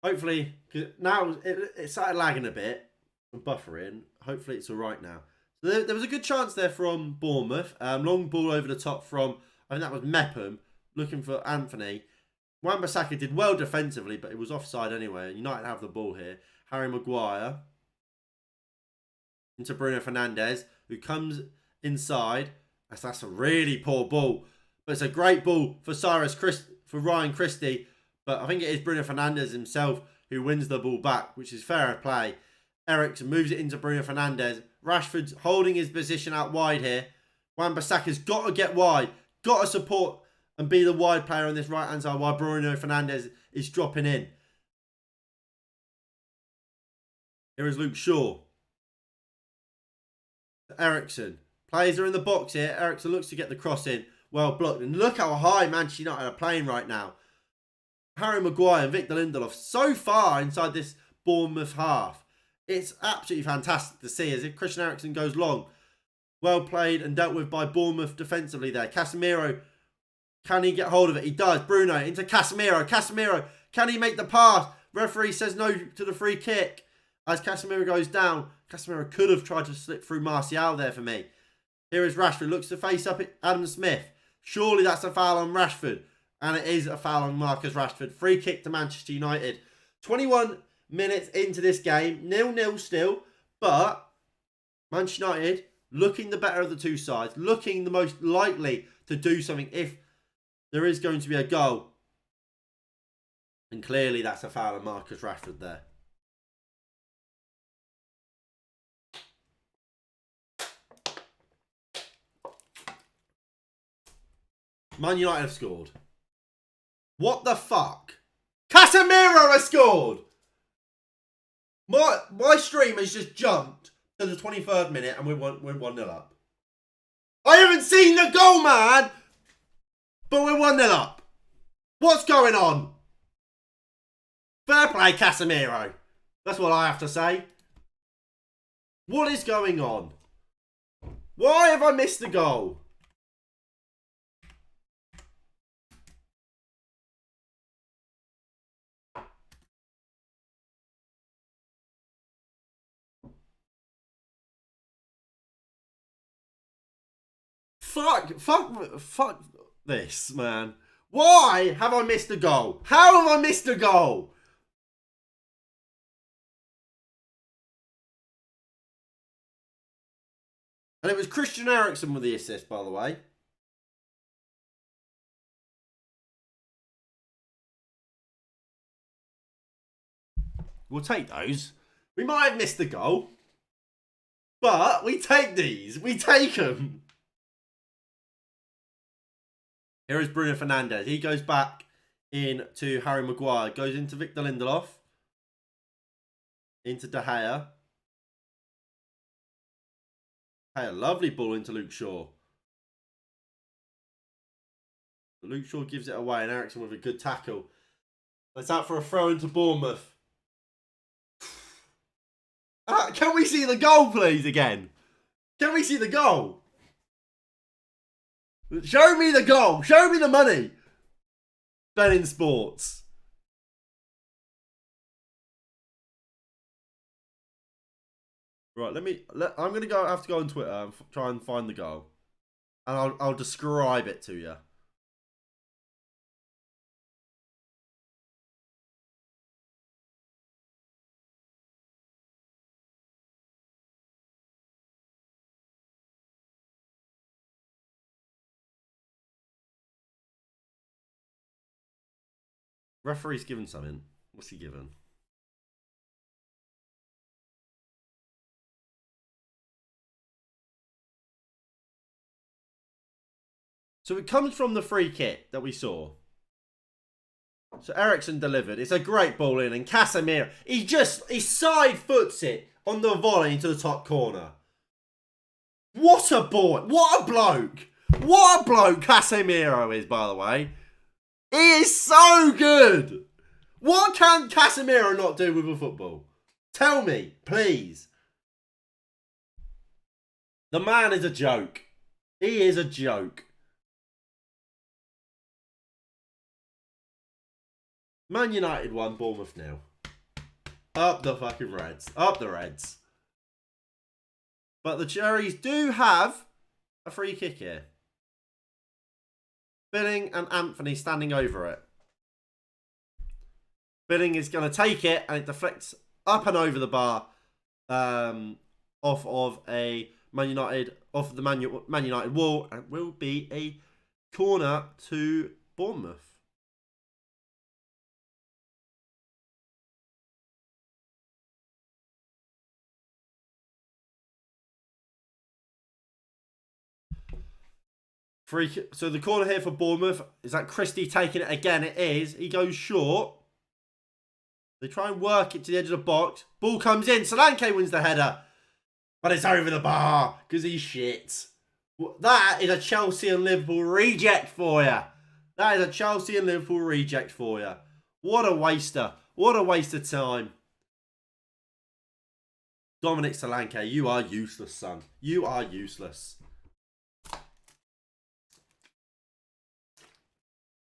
Hopefully, because now it started lagging a bit and buffering. Hopefully, it's all right now. So there was a good chance there from Bournemouth. Long ball over the top from, I think that was Mepham, looking for Anthony. Wan-Bissaka did well defensively, but it was offside anyway. United have the ball here. Harry Maguire into Bruno Fernandes, who comes inside. That's a really poor ball. But it's a great ball for for Ryan Christie. But I think it is Bruno Fernandes himself who wins the ball back, which is fair play. Eriksen moves it into Bruno Fernandes. Rashford's holding his position out wide here. Wan-Bissaka's got to get wide. Got to support and be the wide player on this right-hand side while Bruno Fernandes is dropping in. Here is Luke Shaw. Eriksen. Players are in the box here. Eriksen looks to get the cross in. Well blocked. And look how high Manchester United are playing right now. Harry Maguire and Victor Lindelof so far inside this Bournemouth half. It's absolutely fantastic to see as if Christian Eriksen goes long. Well played and dealt with by Bournemouth defensively there. Casemiro, can he get hold of it? He does. Bruno into Casemiro. Casemiro, can he make the pass? Referee says no to the free kick. As Casemiro goes down, Casemiro could have tried to slip through Martial there for me. Here is Rashford, looks to face up Adam Smith. Surely that's a foul on Rashford. And it is a foul on Marcus Rashford. Free kick to Manchester United. 21 minutes into this game. 0-0 still. But Manchester United looking the better of the two sides. Looking the most likely to do something if there is going to be a goal. And clearly that's a foul on Marcus Rashford there. Man United have scored. What the fuck? Casemiro has scored! My stream has just jumped to the 23rd minute and we're 1-0 up. I haven't seen the goal, man! But we're 1-0 up. What's going on? Fair play, Casemiro. That's what I have to say. What is going on? Why have I missed the goal? Fuck this, man. Why have I missed a goal? How have I missed a goal? And it was Christian Eriksen with the assist, by the way. We'll take those. We might have missed the goal. But we take these. We take them. Here is Bruno Fernandes. He goes back into Harry Maguire. Goes into Victor Lindelof. Into De Gea. A lovely ball into Luke Shaw. Luke Shaw gives it away and Eriksen with a good tackle. That's out for a throw into Bournemouth. Can we see the goal, please, again? Can we see the goal? Show me the goal. Show me the money. Betting Sports. Right, I'm going to have to go on Twitter and try and find the goal. And I'll describe it to you. Referee's given something. What's he given? So it comes from the free kick that we saw. So Eriksen delivered. It's a great ball in. And Casemiro, he side foots it on the volley into the top corner. What a boy. What a bloke. What a bloke Casemiro is, by the way. He is so good. What can Casemiro not do with a football? Tell me, please. The man is a joke. He is a joke. Man United won, Bournemouth 0. Up the fucking Reds. Up the Reds. But the Cherries do have a free kick here. Billing and Anthony standing over it. Billing is going to take it and it deflects up and over the bar off of the Man United wall, and will be a corner to Bournemouth. So the corner here for Bournemouth, is that Christie taking it again? It is. He goes short. They try and work it to the edge of the box. Ball comes in. Solanke wins the header. But it's over the bar because he's shit. That is a Chelsea and Liverpool reject for you. That is a Chelsea and Liverpool reject for you. What a waster. What a waste of time. Dominic Solanke, you are useless, son. You are useless.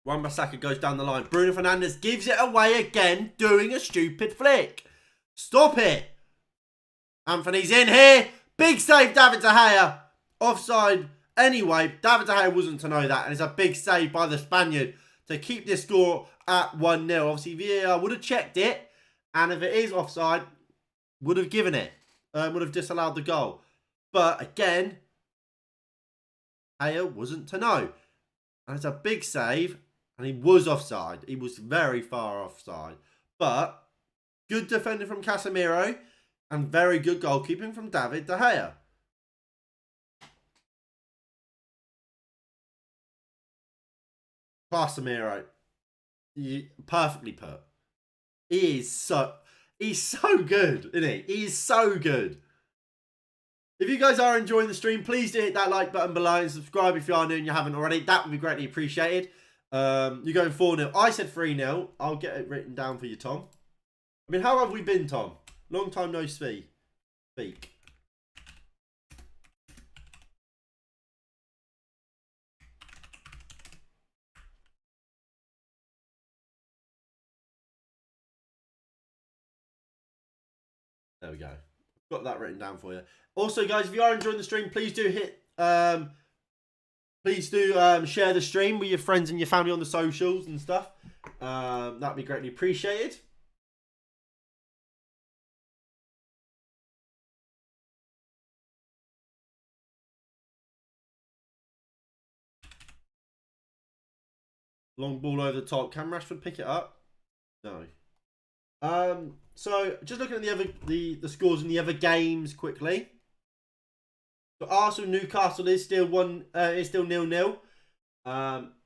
Wan-Bissaka goes down the line. Bruno Fernandes gives it away again, doing a stupid flick. Stop it. Anthony's in here. Big save, David De Gea. Offside anyway. David De Gea wasn't to know that. And it's a big save by the Spaniard to keep this score at 1-0. Obviously, VAR would have checked it. And if it is offside, would have given it. Would have disallowed the goal. But again, Gea wasn't to know. And it's a big save. And he was offside. He was very far offside. But good defending from Casemiro. And very good goalkeeping from David De Gea. Casemiro. Perfectly put. He He's so good, isn't he? He's so good. If you guys are enjoying the stream, please do hit that like button below and subscribe if you are new and you haven't already. That would be greatly appreciated. You're going 4-0. I said 3-0. I'll get it written down for you, Tom. I mean, how have we been, Tom? Long time no speak. There we go. Got that written down for you. Also, guys, if you are enjoying the stream, please do hit... please do share the stream with your friends and your family on the socials and stuff. That'd be greatly appreciated. Long ball over the top. Can Rashford pick it up? No. So just looking at the scores in the other games quickly. So Arsenal Newcastle is still 0-0.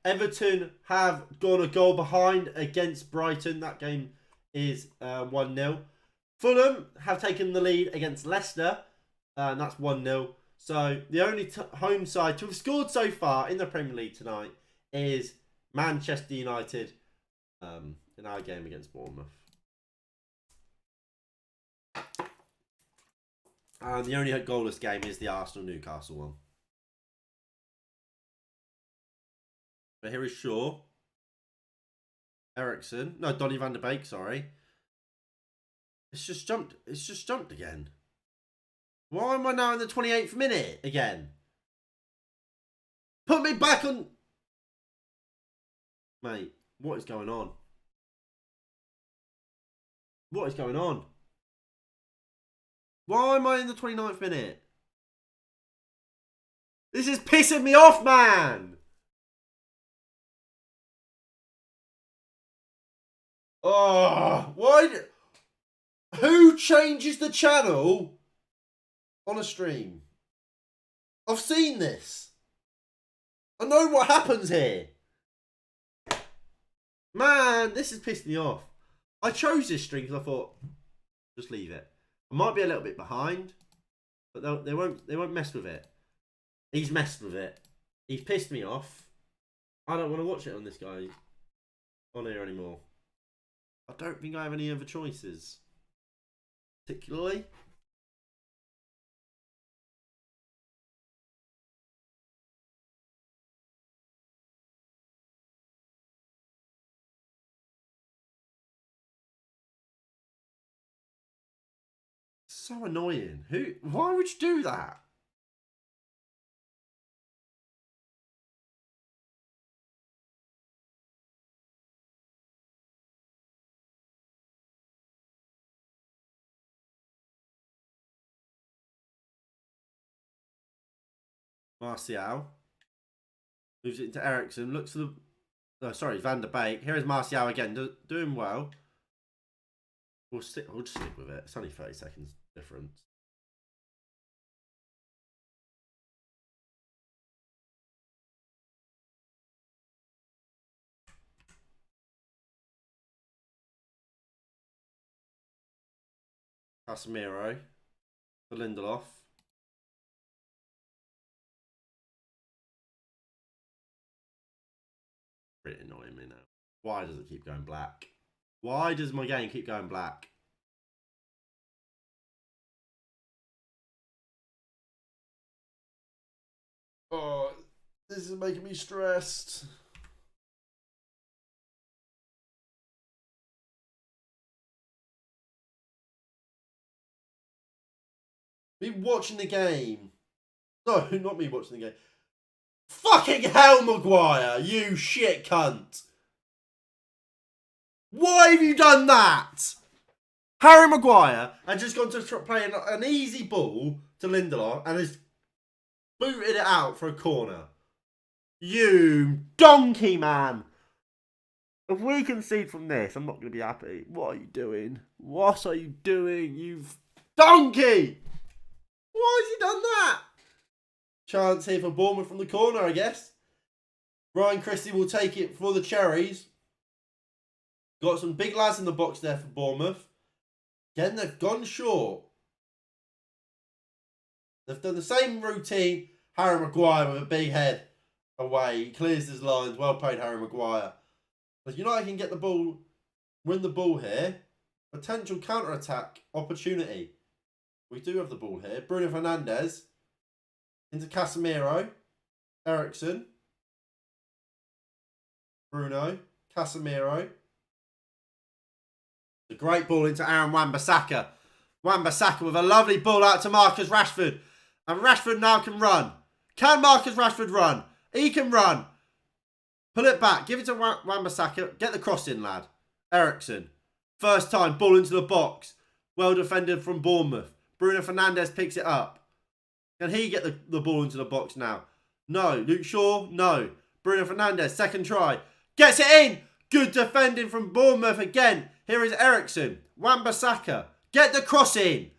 Everton have gone a goal behind against Brighton. That game is 1-0. Fulham have taken the lead against Leicester, and that's 1-0. So the only home side to have scored so far in the Premier League tonight is Manchester United in our game against Bournemouth. And the only goalless game is the Arsenal-Newcastle one. But here is Shaw. Ericsson. No, Donny van der Beek, sorry. It's just jumped. It's just jumped again. Why am I now in the 28th minute again? Put me back on... Mate, what is going on? What is going on? Why am I in the 29th minute? This is pissing me off, man! Oh, why? Who changes the channel on a stream? I've seen this. I know what happens here. Man, this has pissed me off. I chose this stream because I thought, just leave it. I might be a little bit behind, but they won't mess with it. He's messed with it. He's pissed me off. I don't want to watch it on this guy on here anymore. I don't think I have any other choices, particularly. So annoying. Why would you do that? Martial moves it into Ericsson. Looks to the... Oh, sorry, Van der Beek. Here is Martial again, doing well. We'll just stick with it. It's only 30 seconds difference. Casemiro for Lindelof. Pretty annoying me now. Why does it keep going black? Why does my game keep going black? Oh, this is making me stressed. Me watching the game. No, not me watching the game. Fucking hell, Maguire, you shit cunt. Why have you done that? Harry Maguire had just gone to play an easy ball to Lindelof and has booted it out for a corner. You donkey, man. If we concede from this, I'm not going to be happy. What are you doing? What are you doing, you donkey? Why has he done that? Chance here for Bournemouth from the corner, I guess. Ryan Christie will take it for the Cherries. Got some big lads in the box there for Bournemouth. Again, they've gone short. They've done the same routine. Harry Maguire with a big head away. He clears his lines. Well played, Harry Maguire. But United can get the ball, win the ball here. Potential counter-attack opportunity. We do have the ball here. Bruno Fernandes into Casemiro. Eriksen. Bruno. Casemiro. A great ball into Aaron Wan-Bissaka. Wan-Bissaka with a lovely ball out to Marcus Rashford. And Rashford now can run. Can Marcus Rashford run? He can run. Pull it back. Give it to Wan-Bissaka. Get the cross in, lad. Eriksen. First time. Ball into the box. Well defended from Bournemouth. Bruno Fernandes picks it up. Can he get the ball into the box now? No. Luke Shaw? No. Bruno Fernandes. Second try. Gets it in. Good defending from Bournemouth again. Here is Eriksen. Wan-Bissaka. Get the cross in.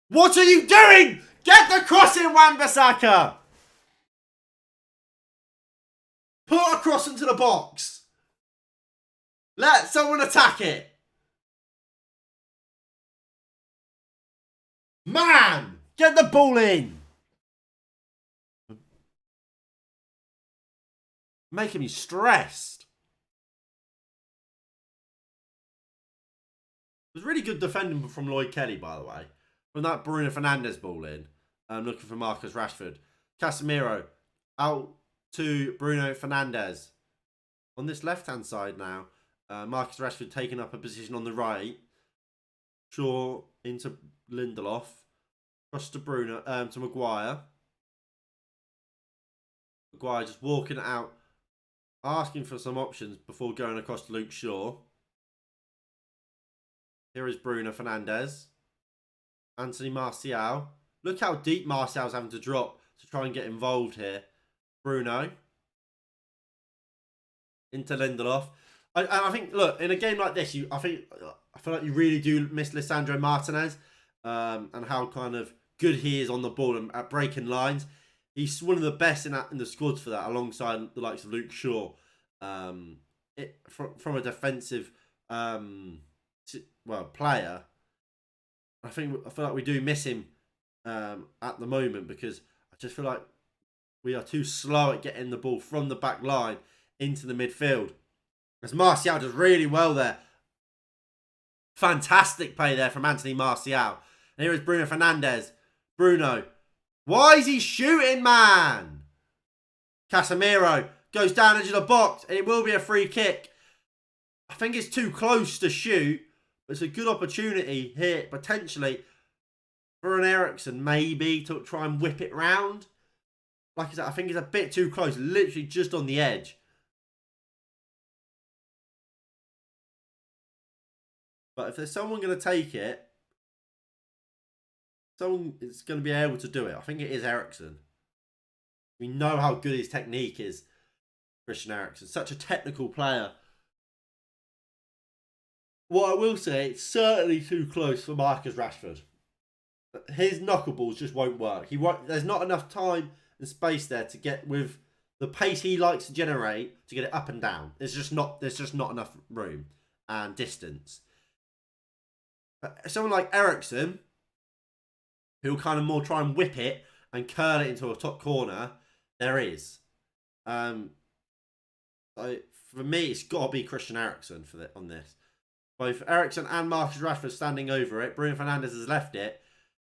What are you doing? Get the cross in, Wan-Bissaka. Put a cross into the box. Let someone attack it. Man, get the ball in. Making me stressed. It was really good defending from Lloyd Kelly, by the way. From that Bruno Fernandes ball in. Looking for Marcus Rashford. Casemiro out to Bruno Fernandes. On this left-hand side now. Marcus Rashford taking up a position on the right. Shaw into Lindelof. Across to Bruno, to Maguire. Maguire just walking out. Asking for some options before going across to Luke Shaw. Here is Bruno Fernandes. Anthony Martial. Look how deep Martial's having to drop to try and get involved here. Bruno. Into Lindelof. I think, look, in a game like this, I feel like you really do miss Lisandro Martinez. And how kind of good he is on the ball and at breaking lines. He's one of the best in the squads for that, alongside the likes of Luke Shaw. From a defensive player, I feel like we do miss him at the moment, because I just feel like we are too slow at getting the ball from the back line into the midfield. As Martial does really well there. Fantastic play there from Anthony Martial. And here is Bruno Fernandes. Bruno. Why is he shooting, man? Casemiro goes down into the box, and it will be a free kick. I think it's too close to shoot, but it's a good opportunity here, potentially, for an Eriksen, maybe, to try and whip it round. Like I said, I think it's a bit too close, literally just on the edge. But if there's someone going to take it, someone is going to be able to do it. I think it is Eriksen. We know how good his technique is, Christian Eriksen. Such a technical player. What I will say, it's certainly too close for Marcus Rashford. His knuckleballs just won't work. There's not enough time and space there to get, with the pace he likes to generate, to get it up and down. There's just not enough room and distance. But someone like Eriksen, who'll kind of more try and whip it and curl it into a top corner, there is. So for me, it's got to be Christian Eriksen on this. Both Eriksen and Marcus Rashford standing over it. Bruno Fernandes has left it.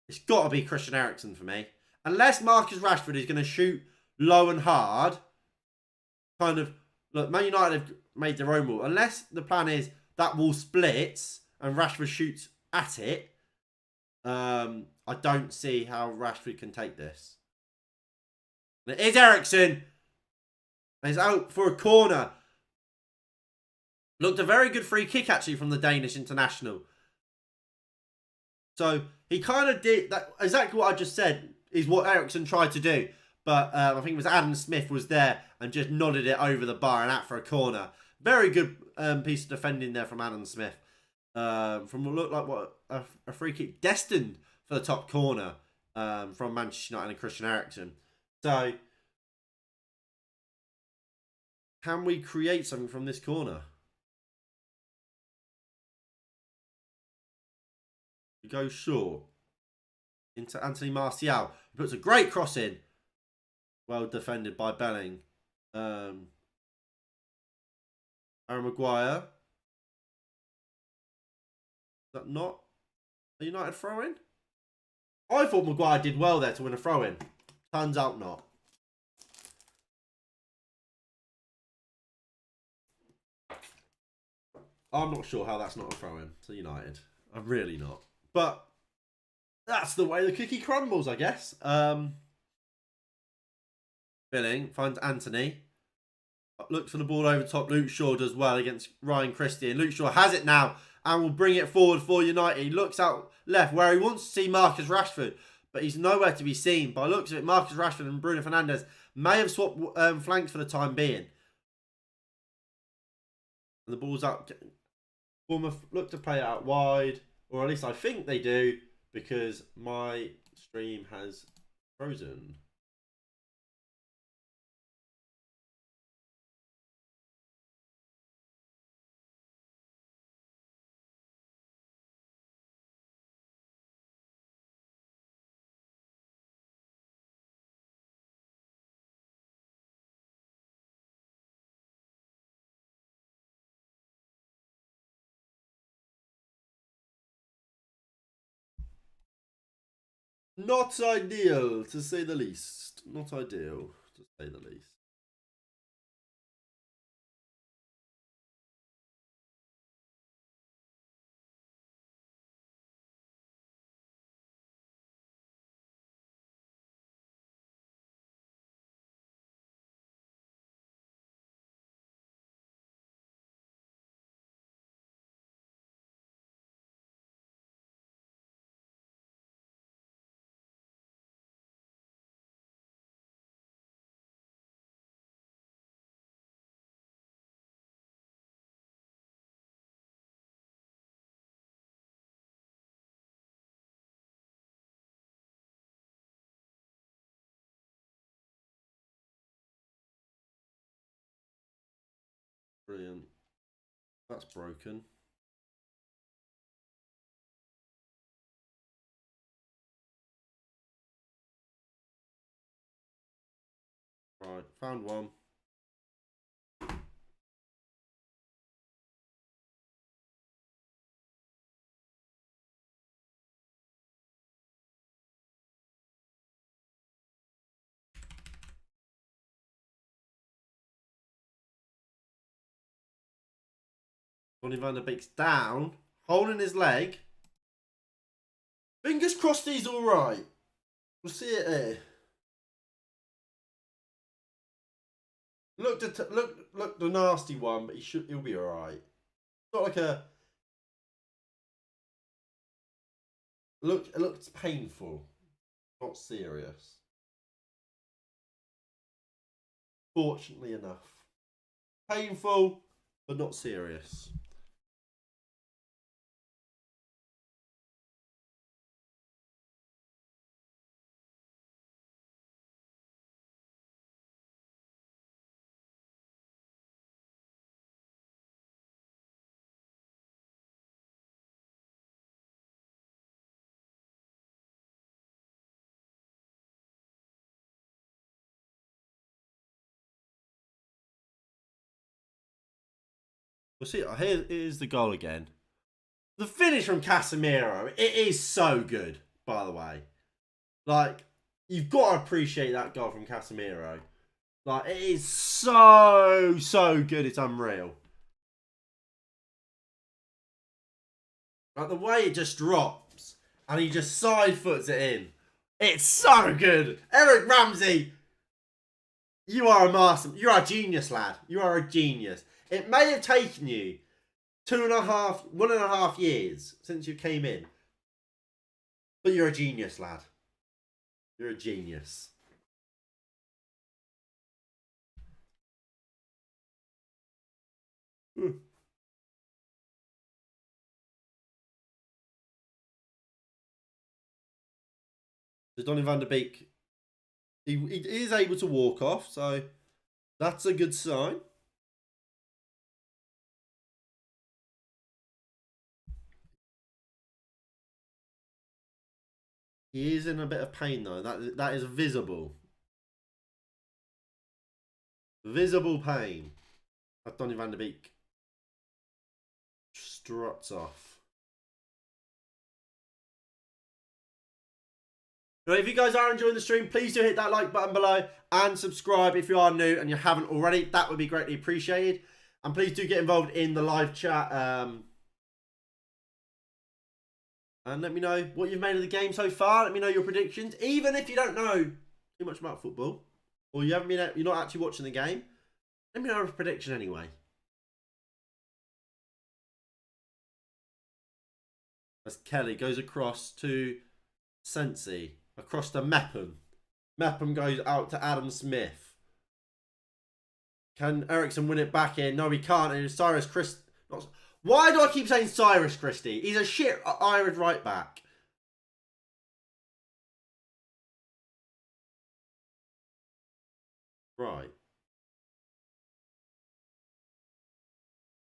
It's got to be Christian Eriksen for me. Unless Marcus Rashford is going to shoot low and hard. Kind of, look, Man United have made their own wall. Unless the plan is that wall splits and Rashford shoots at it, I don't see how Rashford can take this. And it is Eriksen. And he's out for a corner. Looked a very good free kick, actually, from the Danish international. So he kind of did that. Exactly what I just said is what Eriksen tried to do. But I think it was Adam Smith was there and just nodded it over the bar and out for a corner. Very good piece of defending there from Adam Smith. From what looked like a free kick destined for the top corner from Manchester United and Christian Eriksen. So, can we create something from this corner? He goes short. Into Anthony Martial. He puts a great cross in. Well defended by Belling. Aaron Maguire. Is that not a United throw-in? I thought Maguire did well there to win a throw-in. Turns out not. I'm not sure how that's not a throw-in to United. I'm really not. But that's the way the cookie crumbles, I guess. Billing finds Anthony. Looks for the ball over top. Luke Shaw does well against Ryan Christie. And Luke Shaw has it now and will bring it forward for United. He looks out left where he wants to see Marcus Rashford. But he's nowhere to be seen. By the looks of it, Marcus Rashford and Bruno Fernandes may have swapped flanks for the time being. And the ball's up. Bournemouth look to play it out wide. Or at least I think they do. Because my stream has frozen. Not ideal, to say the least. Not ideal, to say the least. Brilliant. That's broken. Right, found one. Donny van der Beek's down, holding his leg. Fingers crossed he's alright. We'll see it here. Looked a nasty one, but he'll be alright. It's not like a it looks painful, not serious. Fortunately enough. Painful, but not serious. We'll see. Here is the goal again. The finish from Casemiro, it is so good, by the way. Like, you've got to appreciate that goal from Casemiro. Like, it is so good, it's unreal. Like, the way it just drops, and he just side foots it in. It's so good. Eric Ramsey, you are a master. You are a genius, lad. You are a genius. It may have taken you 1.5 years since you came in. But you're a genius, lad. You're a genius. So Donny van der Beek, he is able to walk off, so that's a good sign. He is in a bit of pain though. That is visible. Visible pain. Donny van der Beek struts off. Now, if you guys are enjoying the stream, please do hit that like button below and subscribe if you are new and you haven't already. That would be greatly appreciated. And please do get involved in the live chat. And let me know what you've made of the game so far. Let me know your predictions. Even if you don't know too much about football, or you're not actually watching the game, let me know a prediction anyway. As Kelly goes across to Sensi, across to Mepham. Mepham goes out to Adam Smith. Can Ericsson win it back in? No, he can't. It is Cyrus Christie. Why do I keep saying Cyrus Christie? He's a shit Irish right back. Right.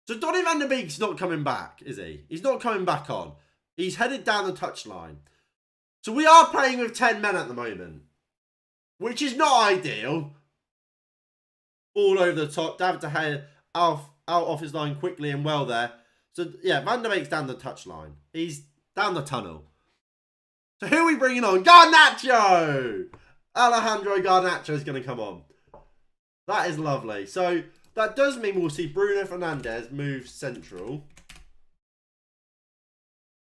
So Donny van der Beek's not coming back, is he? He's not coming back on. He's headed down the touchline. So we are playing with 10 men at the moment, which is not ideal. All over the top. David De Gea out off his line quickly and well there. So, yeah, Van der Beek's down the touchline. He's down the tunnel. So who are we bringing on? Garnacho! Alejandro Garnacho is going to come on. That is lovely. So that does mean we'll see Bruno Fernandes move central.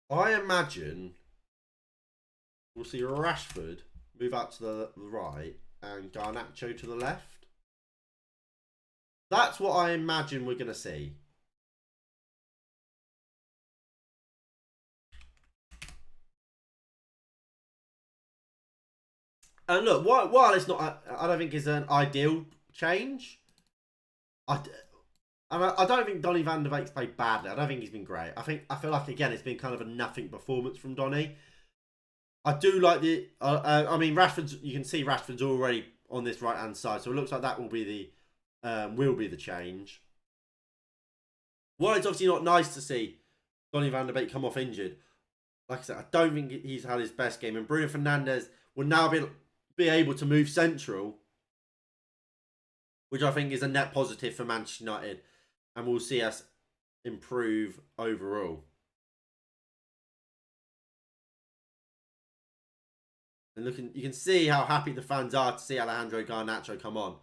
I imagine we'll see Rashford move out to the right and Garnacho to the left. That's what I imagine we're going to see. And look, while it's not, I don't think it's an ideal change. I don't think Donny van der Beek's played badly. I don't think he's been great. I feel like again it's been kind of a nothing performance from Donny. I do like the. I mean, Rashford's. You can see Rashford's already on this right hand side, so it looks like that will be the change. While it's obviously not nice to see Donny van der Beek come off injured, like I said, I don't think he's had his best game, and Bruno Fernandes will now be able to move central, which I think is a net positive for Manchester United, and we'll see us improve overall. And you can see how happy the fans are to see Alejandro Garnacho come on.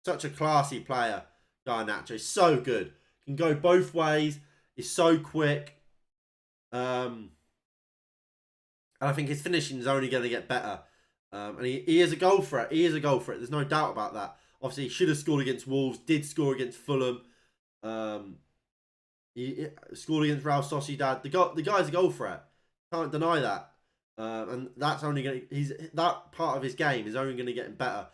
Such a classy player, Garnacho. So good. Can go both ways. He's so quick. And I think his finishing is only going to get better. And he is a goal threat. He is a goal threat. There's no doubt about that. Obviously, he should have scored against Wolves. Did score against Fulham. He scored against Real Sociedad. The guy's a goal threat. Can't deny that. And that's only going to... that part of his game is only going to get better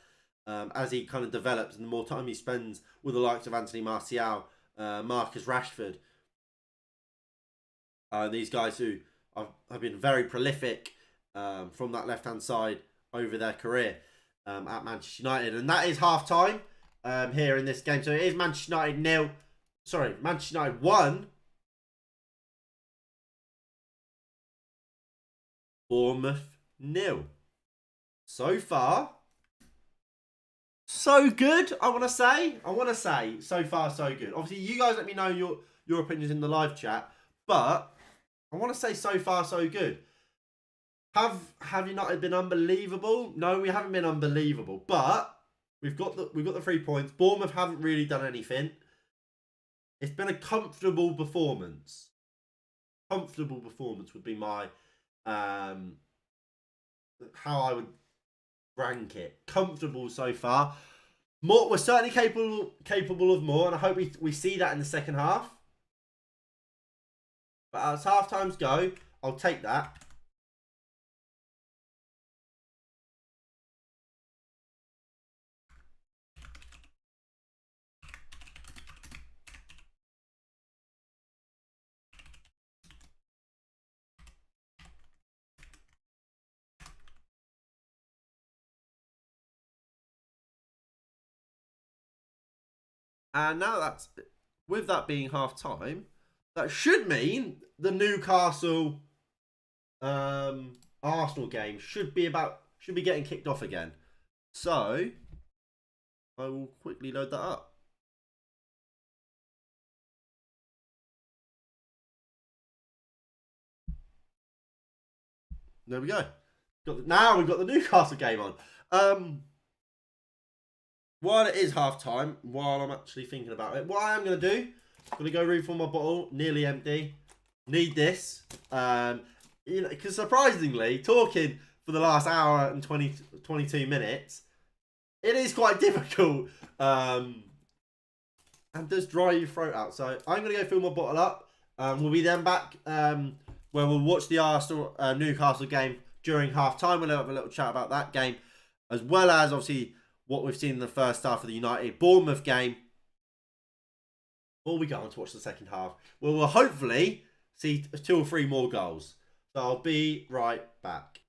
as he kind of develops. And the more time he spends with the likes of Anthony Martial, Marcus Rashford. These guys who have been very prolific from that left-hand side over their career at Manchester United. And that is half-time here in this game. So it is Manchester United 0. Sorry, Manchester United 1. Bournemouth 0. So far, so good, I want to say. So far, so good. Obviously, you guys let me know your opinions in the live chat. But I want to say so far, so good. Have United been unbelievable? No, we haven't been unbelievable. But we've got the 3 points. Bournemouth haven't really done anything. It's been a comfortable performance. Comfortable performance would be my how I would rank it. Comfortable so far. More, we're certainly capable of more, and I hope we see that in the second half. But as half times go, I'll take that. And now with that being half time, that should mean the Newcastle Arsenal game should be getting kicked off again. So I will quickly load that up. There we go. Now we've got the Newcastle game on. While it is half time, while I'm actually thinking about it, what I am going to do, I'm going to go refill my bottle, nearly empty. Need this. You know, because surprisingly, talking for the last hour and 22 minutes, it is quite difficult. And does dry your throat out. So I'm going to go fill my bottle up. We'll be then back where we'll watch the Arsenal Newcastle game during half time. We'll have a little chat about that game, as well as obviously what we've seen in the first half of the United Bournemouth game. Or we go on to watch the second half, where we'll hopefully see 2 or 3 more goals. So I'll be right back.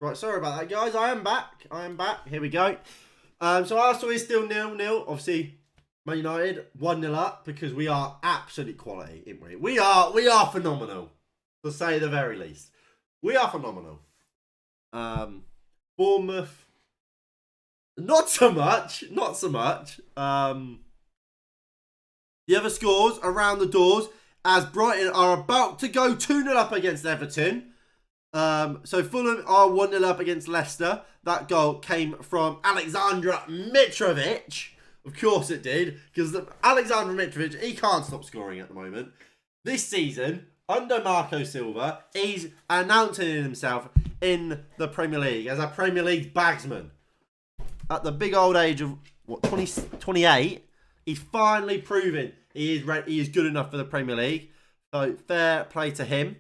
Right, sorry about that, guys. I am back. Here we go. So Arsenal is still 0-0. Obviously, Man United 1-0 up because we are absolute quality, aren't we? We are phenomenal, to say the very least. We are phenomenal. Bournemouth, not so much. The other scores around the doors as Brighton are about to go 2-0 up against Everton. So Fulham are 1-0 up against Leicester. That goal came from Alexandra Mitrovic. Of course it did, because Alexandra Mitrovic, he can't stop scoring at the moment. This season, under Marco Silva, he's announcing himself in the Premier League as a Premier League bagsman. At the big old age of, 28, he's finally proven he is good enough for the Premier League. So fair play to him.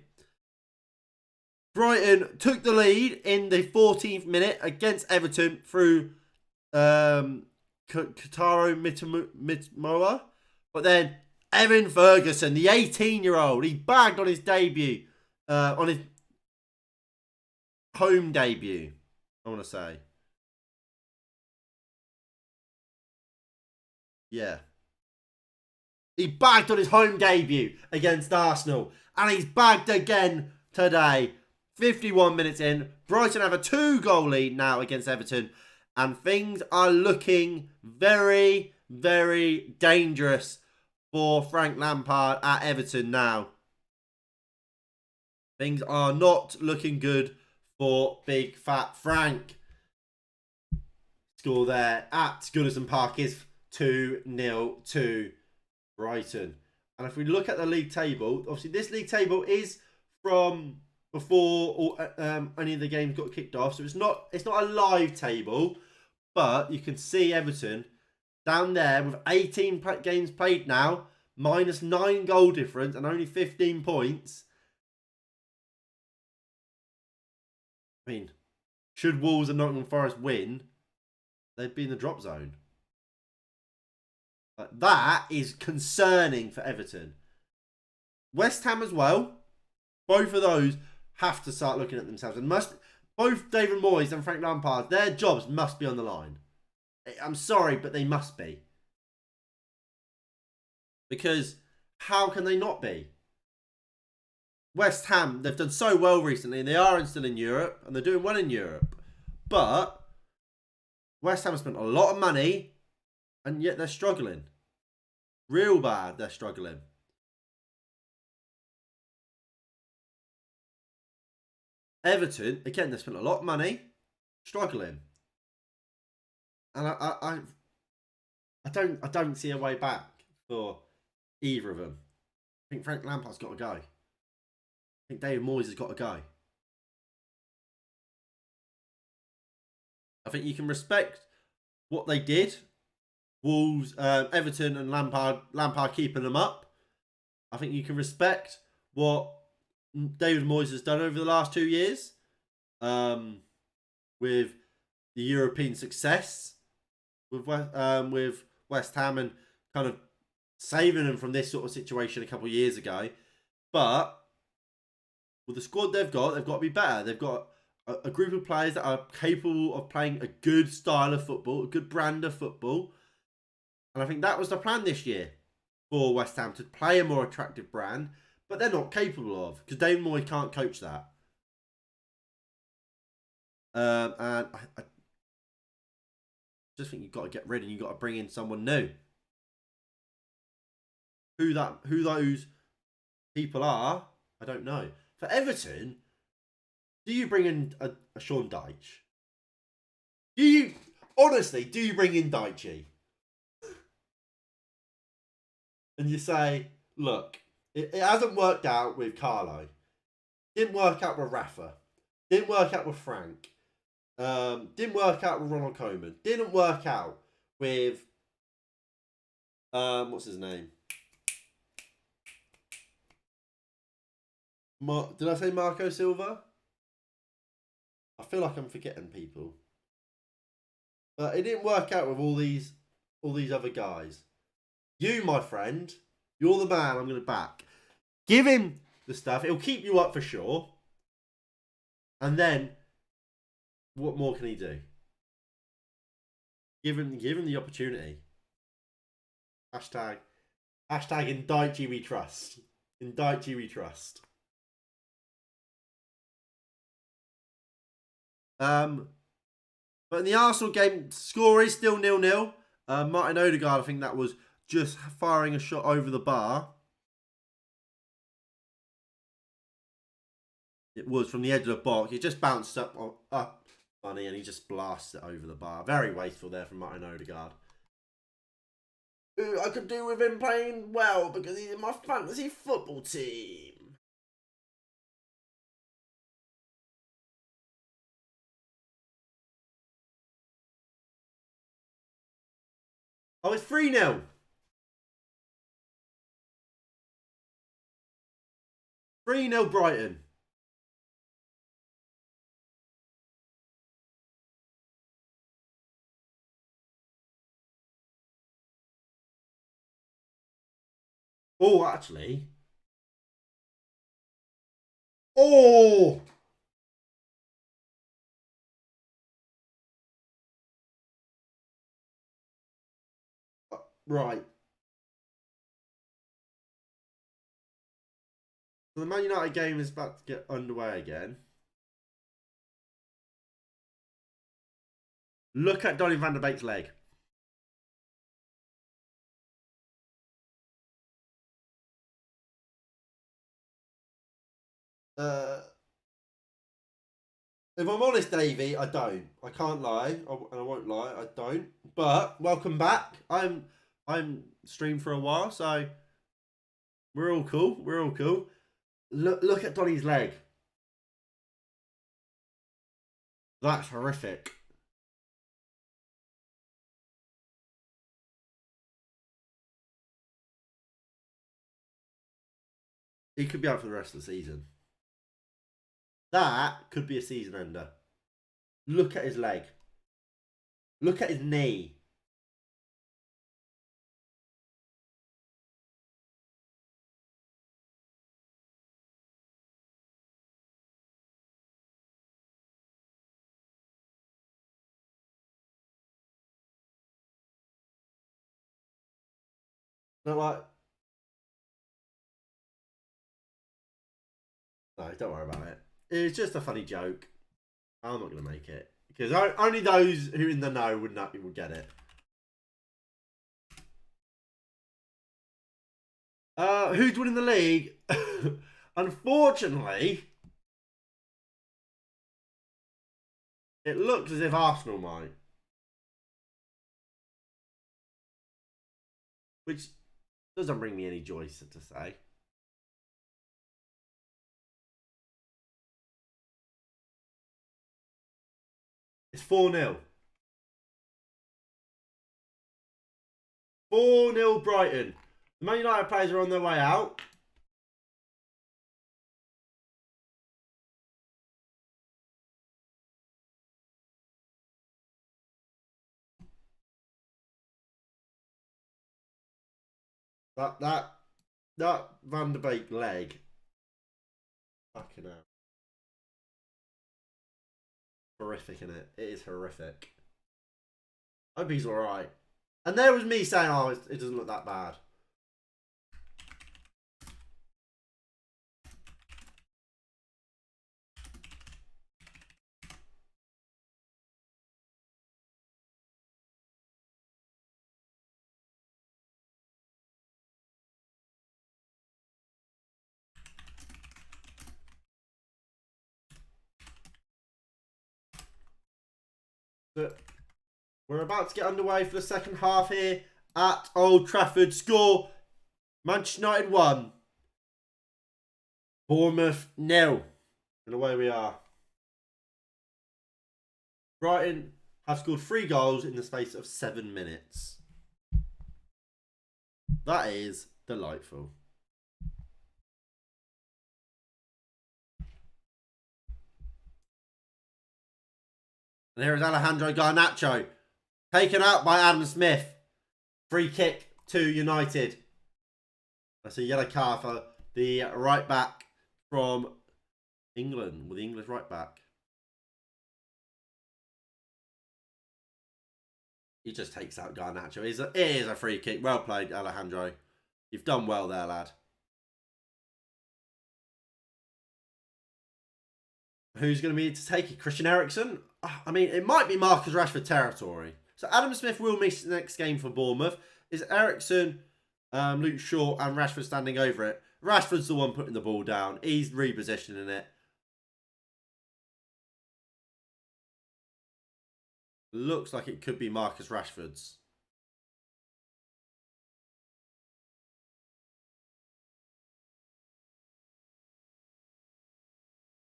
Brighton took the lead in the 14th minute against Everton through Kotaro Mitmoa. But then Evan Ferguson, the 18-year-old, he bagged on his debut, on his home debut, I want to say. Yeah. He bagged on his home debut against Arsenal. And he's bagged again today. 51 minutes in. Brighton have a 2-goal lead now against Everton. And things are looking very, very dangerous for Frank Lampard at Everton now. Things are not looking good for Big Fat Frank. Score there at Goodison Park is 2-0 to Brighton. And if we look at the league table, obviously this league table is from before any of the games got kicked off, so it's not a live table, but you can see Everton down there with 18 games played now, minus 9 goal difference and only 15 points. I mean, should Wolves and Nottingham Forest win, they'd be in the drop zone. That is concerning for Everton. West Ham as well. Both of those have to start looking at themselves. And both David Moyes and Frank Lampard, their jobs must be on the line. I'm sorry, but they must be. Because how can they not be? West Ham, they've done so well recently, and they are still in Europe, and they're doing well in Europe. But West Ham have spent a lot of money, and yet they're struggling. Real bad, they're struggling. Everton, again, they spent a lot of money, struggling. And I don't see a way back for either of them. I think Frank Lampard's got to go. I think David Moyes has got to go. I think you can respect what they did. Wolves, Everton and Lampard keeping them up. I think you can respect what David Moyes has done over the last 2 years with the European success with West Ham and kind of saving them from this sort of situation a couple of years ago. But with the squad they've got to be better. They've got a group of players that are capable of playing a good style of football, a good brand of football. And I think that was the plan this year for West Ham, to play a more attractive brand, but they're not capable of, because David Moyes can't coach that. And I just think you've got to get rid and you've got to bring in someone new. Who those people are, I don't know. For Everton, do you bring in a Sean Dyche? Do you bring in Dyche? And you say, look, it hasn't worked out with Carlo. Didn't work out with Rafa. Didn't work out with Frank. Didn't work out with Ronald Koeman. Didn't work out with what's his name? Did I say Marco Silva? I feel like I'm forgetting people. But it didn't work out with all these other guys. You, my friend, you're the man I'm going to back. Give him the stuff. It'll keep you up for sure. And then, what more can he do? Give him the opportunity. Hashtag in Daichi we trust. In Daichi we trust. But in the Arsenal game, score is still 0-0. Martin Odegaard, I think that was just firing a shot over the bar. It was from the edge of the box. It just bounced up funny, and he just blasted it over the bar. Very wasteful there from Martin Odegaard. I could do with him playing well because he's in my fantasy football team. Oh, it's 3-0. 3-0 Brighton. Oh, actually. Oh! Right. So the Man United game is about to get underway again. Look at Donny van der Beek's leg. If I'm honest, Davey, I don't. I can't lie, and I won't lie. I don't. But welcome back. I'm streamed for a while, so we're all cool. We're all cool. Look at Donny's leg. That's horrific. He could be out for the rest of the season. That could be a season ender. Look at his leg. Look at his knee. Not like. No, don't worry about it. It's just a funny joke. I'm not going to make it. Because only those who in the know would get it. Who's winning the league? Unfortunately, it looks as if Arsenal might. Which doesn't bring me any joy to say. It's 4-0. 4-0 Brighton. The Man United players are on their way out. That Van der Beek leg. Fucking hell. Horrific, isn't it? It is horrific. I hope he's alright. And there was me saying, oh, it doesn't look that bad. But we're about to get underway for the second half here at Old Trafford. Score: Manchester United 1, Bournemouth 0. And away we are. Brighton have scored 3 goals in the space of 7 minutes. That is delightful. And here is Alejandro Garnacho, taken out by Adam Smith. Free kick to United. That's a yellow card for the right back from England, with the English right back. He just takes out Garnacho. It is a free kick. Well played, Alejandro. You've done well there, lad. Who's going to be to take it? Christian Eriksen? I mean, it might be Marcus Rashford territory. So Adam Smith will miss the next game for Bournemouth. Is Eriksen, Luke Shaw and Rashford standing over it? Rashford's the one putting the ball down. He's repositioning it. Looks like it could be Marcus Rashford's.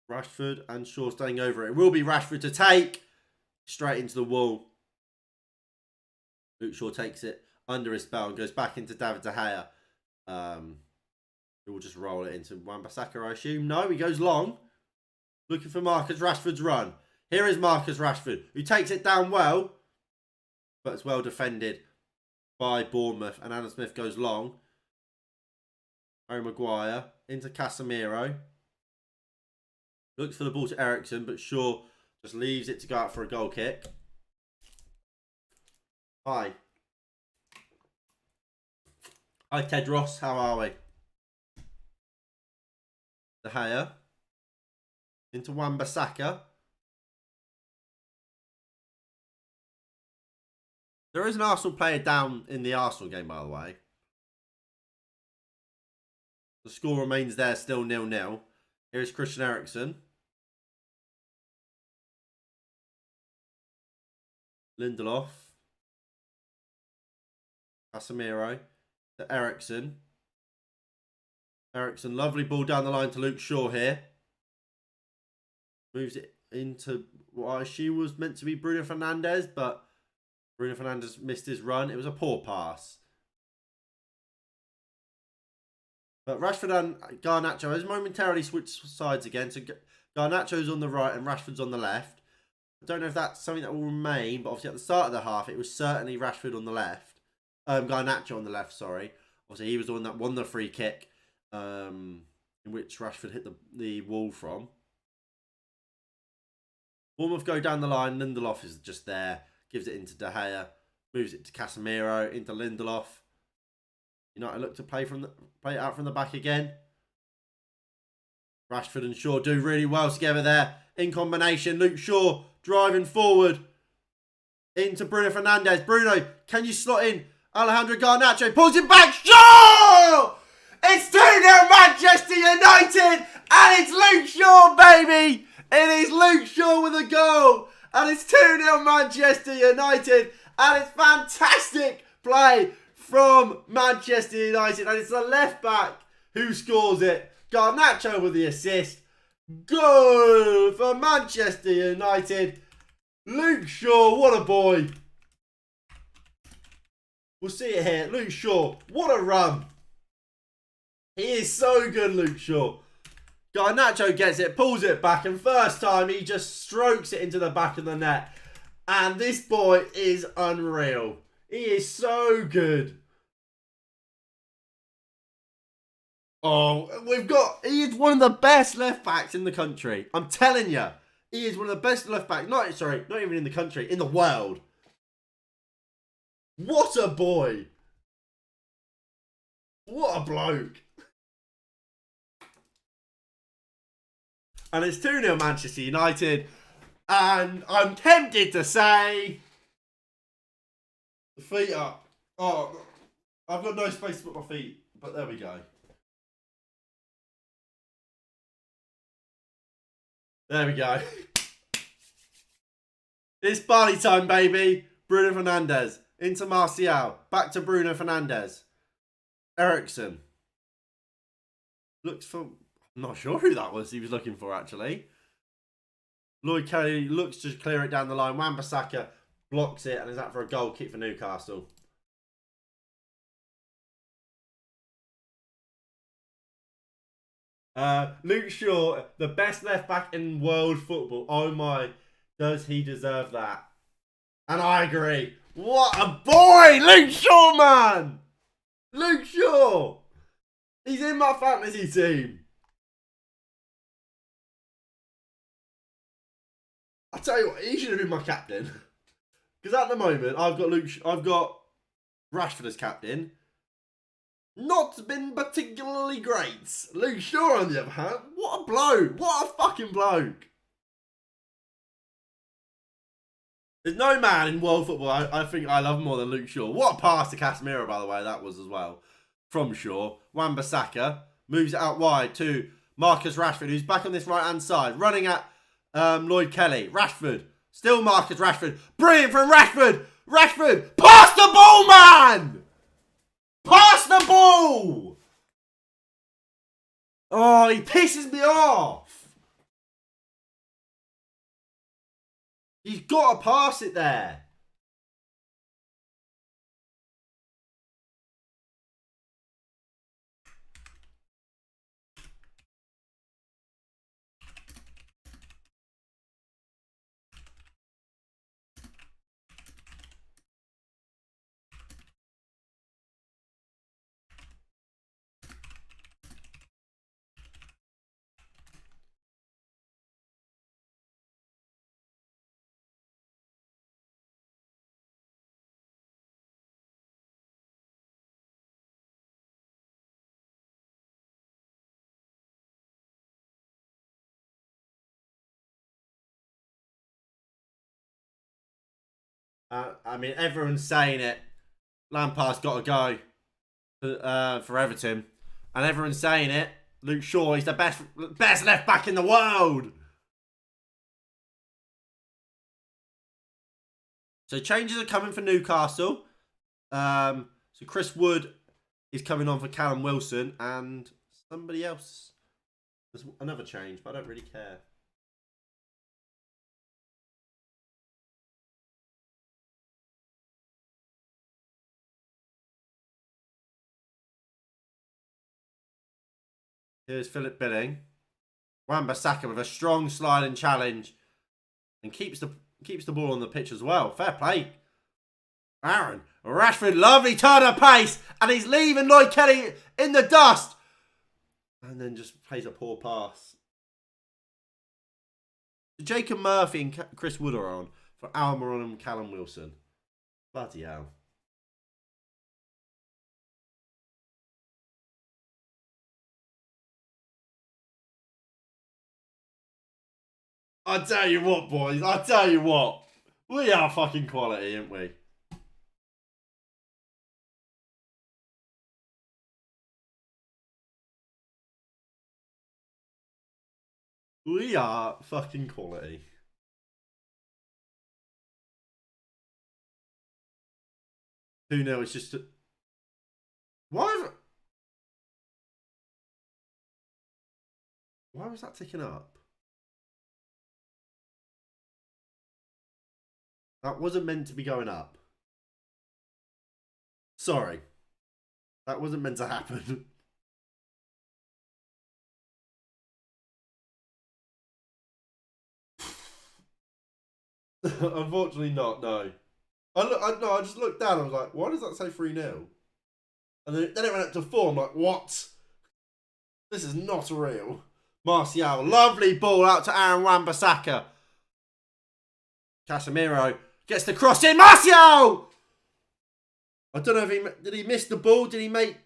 Rashford and Shaw staying over it. It will be Rashford to take. Straight into the wall. Luke Shaw takes it under his spell and goes back into David De Gea. He will just roll it into Wan-Bissaka, I assume. No, he goes long. Looking for Marcus Rashford's run. Here is Marcus Rashford, who takes it down well. But it's well defended by Bournemouth. And Adam Smith goes long. Harry Maguire into Casemiro. Looks for the ball to Eriksen, but Shaw just leaves it to go out for a goal kick. Hi. Hi, Tedros. How are we? De Gea. Into Wan-Bissaka. There is an Arsenal player down in the Arsenal game, by the way. The score remains there, still 0-0. Here's Christian Eriksen. Lindelof. Casemiro. To Eriksen. Eriksen, lovely ball down the line to Luke Shaw here. Moves it into what she was meant to be Bruno Fernandes, but Bruno Fernandes missed his run. It was a poor pass. But Rashford and Garnacho has momentarily switched sides again. So Garnacho's on the right and Rashford's on the left. I don't know if that's something that will remain, but obviously at the start of the half, it was certainly Rashford on the left. Garnacho on the left, sorry. Obviously, he was the one that won the free kick, in which Rashford hit the wall from. Bournemouth go down the line. Lindelof is just there. Gives it into De Gea. Moves it to Casemiro. Into Lindelof. United look to play it out from the back again. Rashford and Shaw do really well together there. In combination, Luke Shaw driving forward. Into Bruno Fernandes. Bruno, can you slot in Alejandro Garnacho? Pulls it back. Shaw! It's 2-0 Manchester United. And it's Luke Shaw, baby. It is Luke Shaw with a goal. And it's 2-0 Manchester United. And it's fantastic play from Manchester United. And it's the left back who scores it. Garnacho with the assist. Goal for Manchester United. Luke Shaw, what a boy. We'll see it here. Luke Shaw, what a run. He is so good, Luke Shaw. Garnacho gets it, pulls it back, and first time he just strokes it into the back of the net. And this boy is unreal. He is so good. Oh, he is one of the best left backs in the country. I'm telling you. He is one of the best left backs. Not even in the country, in the world. What a boy. What a bloke. And it's 2-0 Manchester United. And I'm tempted to say, feet up. Oh, I've got no space to put my feet. But there we go. There we go. It's party time, baby. Bruno Fernandes. Into Martial. Back to Bruno Fernandes. Eriksen. Looks for... I'm not sure who that was he was looking for, actually. Lloyd Kelly looks to clear it down the line. Wan-Bissaka blocks it and is out for a goal kick for Newcastle. Luke Shaw, the best left back in world football. Oh my, does he deserve that? And I agree. What a boy, Luke Shaw, man! Luke Shaw! He's in my fantasy team. I tell you what, he should have been my captain. Because at the moment, I've got Rashford as captain. Not been particularly great. Luke Shaw, on the other hand, what a bloke. What a fucking bloke. There's no man in world football I think I love more than Luke Shaw. What a pass to Casemiro, by the way, that was as well. From Shaw. Wan-Bissaka moves it out wide to Marcus Rashford, who's back on this right-hand side, running at Lloyd Kelly. Rashford Still Marcus Rashford. Brilliant from Rashford. Rashford. Pass the ball, man. Pass the ball. Oh, he pisses me off. He's got to pass it there. I mean, everyone's saying it. Lampard's got to go for Everton. And everyone's saying it. Luke Shaw, he's the best left back in the world. So changes are coming for Newcastle. So Chris Wood is coming on for Callum Wilson. And somebody else. There's another change, but I don't really care. Here's Philip Billing. Wan-Bissaka with a strong sliding challenge. And keeps the ball on the pitch as well. Fair play. Aaron. Rashford, lovely turn of pace. And he's leaving Lloyd Kelly in the dust. And then just plays a poor pass. Jacob Murphy and Chris Wood are on for Almiron and Callum Wilson. Bloody hell. I tell you what, boys. I tell you what. We are fucking quality, aren't we? We are fucking quality. Who knows? It's just... Why was that ticking up? That wasn't meant to be going up. Sorry. That wasn't meant to happen. Unfortunately not, no. I just looked down, I was like, why does that say 3-0? And then it went up to 4, I'm like, what? This is not real. Martial, lovely ball out to Aaron Wan-Bissaka. Casemiro gets the cross in. Martial! I don't know if did he miss the ball? Did he make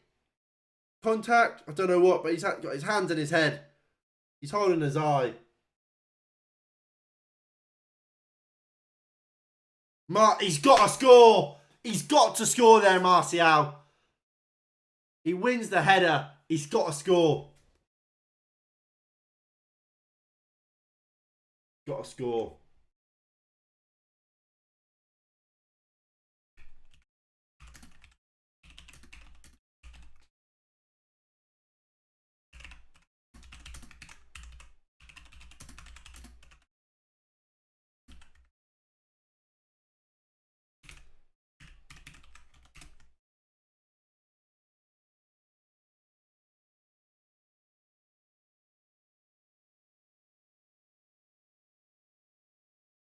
contact? I don't know what, but he's got his hands in his head. He's holding his eye. He's got to score. He's got to score there, Martial. He wins the header. He's got to score. Got to score.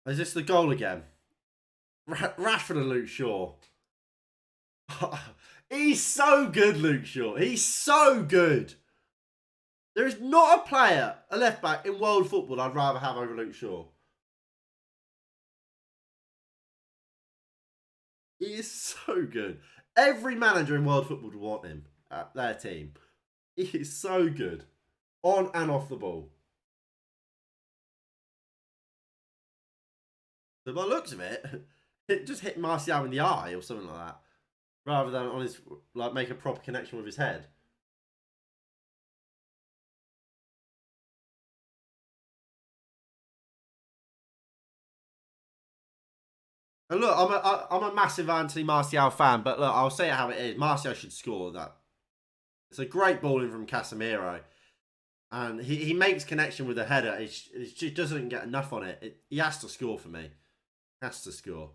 Is this the goal again? Rashford and Luke Shaw. He's so good, Luke Shaw. He's so good. There is not a player, a left back in world football I'd rather have over Luke Shaw. He is so good. Every manager in world football would want him at their team. He is so good. On and off the ball. So by the looks of it, it just hit Martial in the eye or something like that. Rather than on his, like, make a proper connection with his head. And look, I'm a massive Anthony Martial fan, but look, I'll say it how it is. Martial should score that. It's a great ball in from Casemiro. And he makes connection with the header. It just doesn't get enough on it. He has to score for me. Has to score.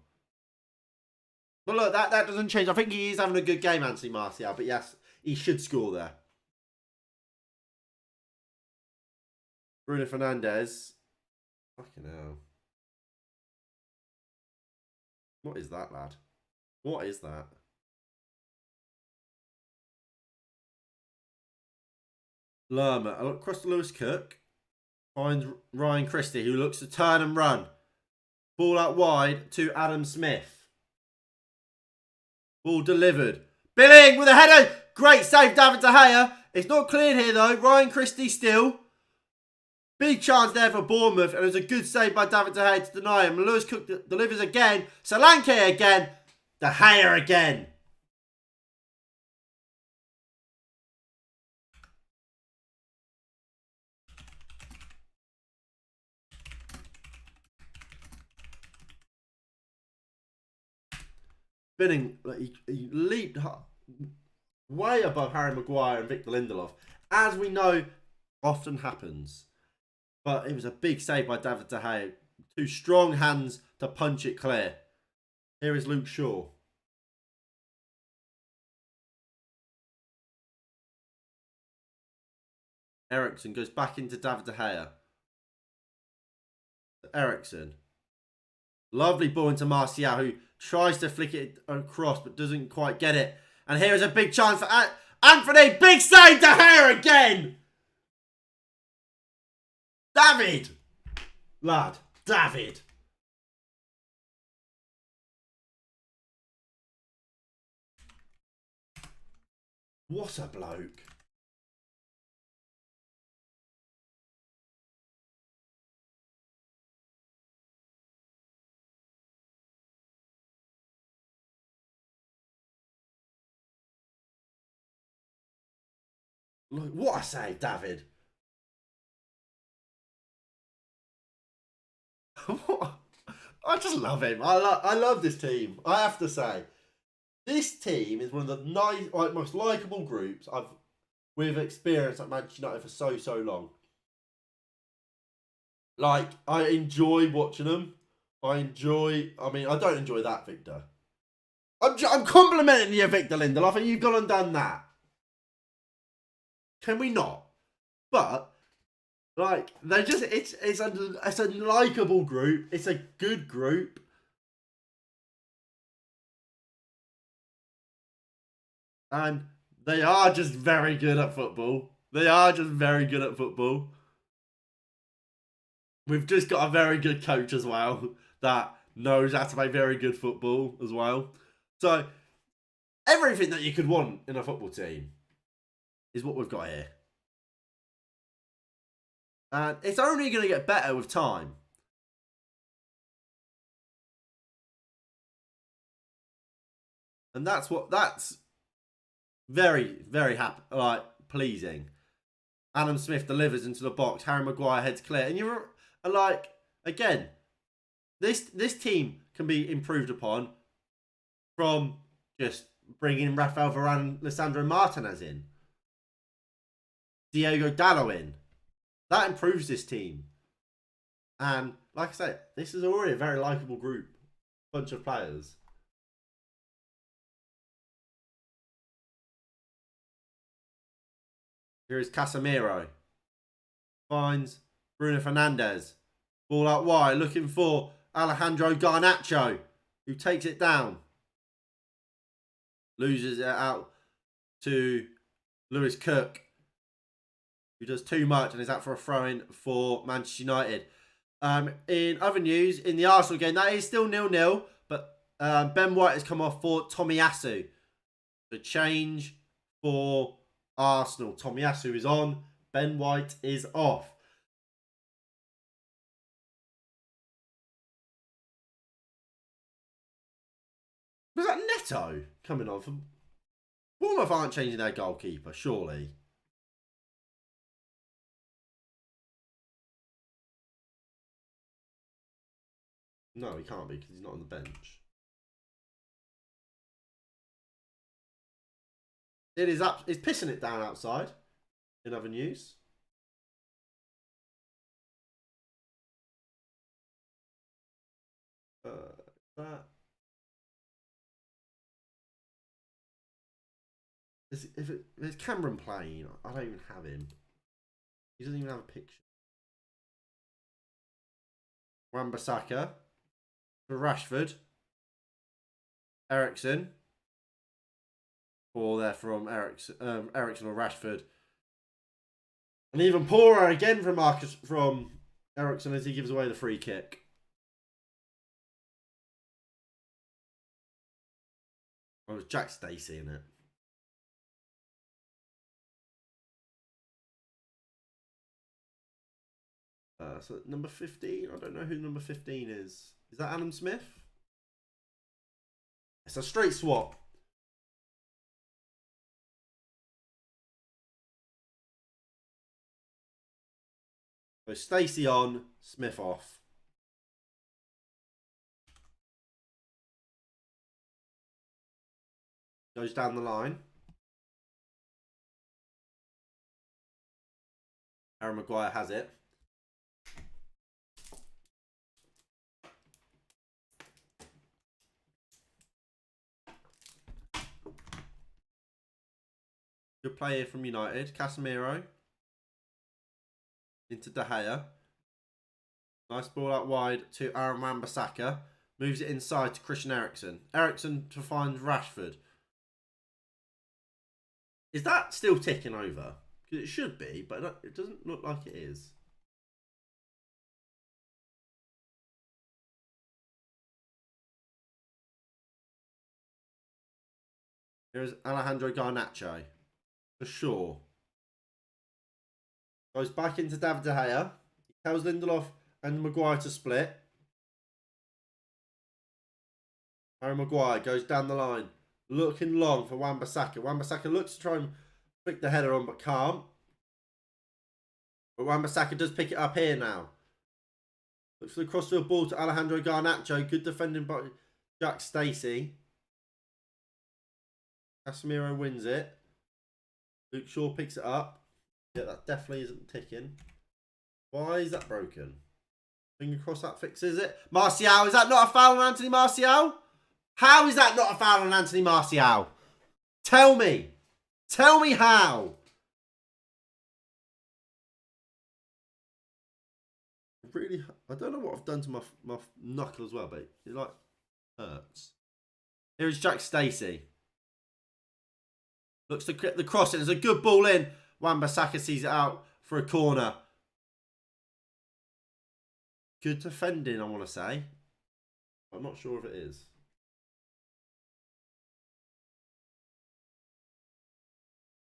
But look, that doesn't change. I think he is having a good game, Anthony Martial. But yes, he should score there. Bruno Fernandes. Fucking hell. What is that, lad? What is that? Lerma across to Lewis Cook. Finds Ryan Christie, who looks to turn and run. Ball out wide to Adam Smith. Ball delivered. Billing with a header. Great save, David De Gea. It's not cleared here, though. Ryan Christie still. Big chance there for Bournemouth. And it was a good save by David De Gea to deny him. Lewis Cook delivers again. Solanke again. De Gea again. Billing, he leaped way above Harry Maguire and Victor Lindelof, as we know often happens. But it was a big save by David De Gea. Two strong hands to punch it clear. Here is Luke Shaw. Ericsson goes back into David De Gea. Ericsson. Lovely ball into Martial, who tries to flick it across but doesn't quite get it. And here is a big chance for Anthony. Big save, De Gea again. David. Lad, David. What a bloke. Look, what a save, David. I just love him. I love this team. I have to say, this team is one of the most likeable groups we've experienced at Manchester United for so long. Like, I enjoy watching them. I mean, I don't enjoy that, Victor. I'm complimenting you, Victor Lindelof, and you've gone and done that. Can we not? But like, they're just it's a likable group. It's a good group. And they are just very good at football. They are just very good at football. We've just got a very good coach as well that knows how to play very good football as well. So everything that you could want in a football team is what we've got here. And it's only going to get better with time. And that's very, very happy, pleasing. Adam Smith delivers into the box. Harry Maguire heads clear. And you're like, again, this team can be improved upon from just bringing Rafael Varane, Lisandro Martinez in. Diego Dallo in. That improves this team. And like I said, this is already a very likeable group. Bunch of players. Here is Casemiro. Finds Bruno Fernandes. Ball out wide, looking for Alejandro Garnacho, who takes it down. Loses it out to Lewis Cook, who does too much and is out for a throw-in for Manchester United. In other news, in the Arsenal game, that is still 0-0, but Ben White has come off for Tomiyasu. The change for Arsenal. Tomiyasu is on, Ben White is off. Was that Neto coming on from... Bournemouth aren't changing their goalkeeper, surely. No, he can't be because he's not on the bench. It is up. It's pissing it down outside. In other news. That. If there's Cameron playing, I don't even have him. He doesn't even have a picture. Wan-Bissaka for Rashford. Ericsson. Or they're from Ericsson or Rashford. And even poorer again from Ericsson as he gives away the free kick. Oh, it was Jack Stacey in it. So number 15, I don't know who number 15 is. Is that Adam Smith? It's a straight swap. So Stacey on, Smith off. Goes down the line. Harry Maguire has it. Good play here from United. Casemiro. Into De Gea. Nice ball out wide to Aaron Wan-Bissaka. Moves it inside to Christian Eriksen. Eriksen to find Rashford. Is that still ticking over? Because it should be, but it doesn't look like it is. Here's Alejandro Garnacho. For sure. Goes back into David De Gea. He tells Lindelof and Maguire to split. Harry Maguire goes down the line. Looking long for Wan-Bissaka. Wan-Bissaka looks to try and flick the header on, but can't. But Wan-Bissaka does pick it up here now. Looks for the crossfield ball to Alejandro Garnacho. Good defending by Jack Stacey. Casemiro wins it. Luke Shaw picks it up. Yeah, that definitely isn't ticking. Why is that broken? Finger cross that fixes it. Martial, is that not a foul on Anthony Martial? How is that not a foul on Anthony Martial? Tell me. Tell me how. Really, I don't know what I've done to my knuckle as well, but it like hurts. Here is Jack Stacey. Looks to get the cross in. There's a good ball in. Wan-Bissaka sees it out for a corner. Good defending, I want to say. I'm not sure if it is.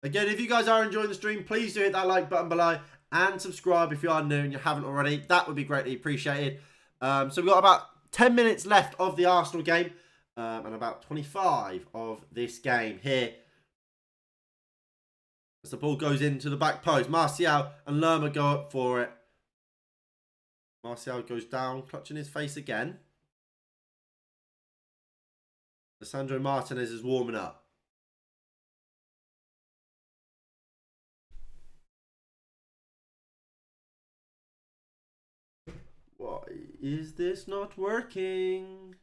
Again, if you guys are enjoying the stream, please do hit that like button below and subscribe if you are new and you haven't already. That would be greatly appreciated. So we've got about 10 minutes left of the Arsenal game and about 25 of this game here. As the ball goes into the back post, Martial and Lerma go up for it. Martial goes down, clutching his face again. Lisandro Martinez is warming up. Why is this not working?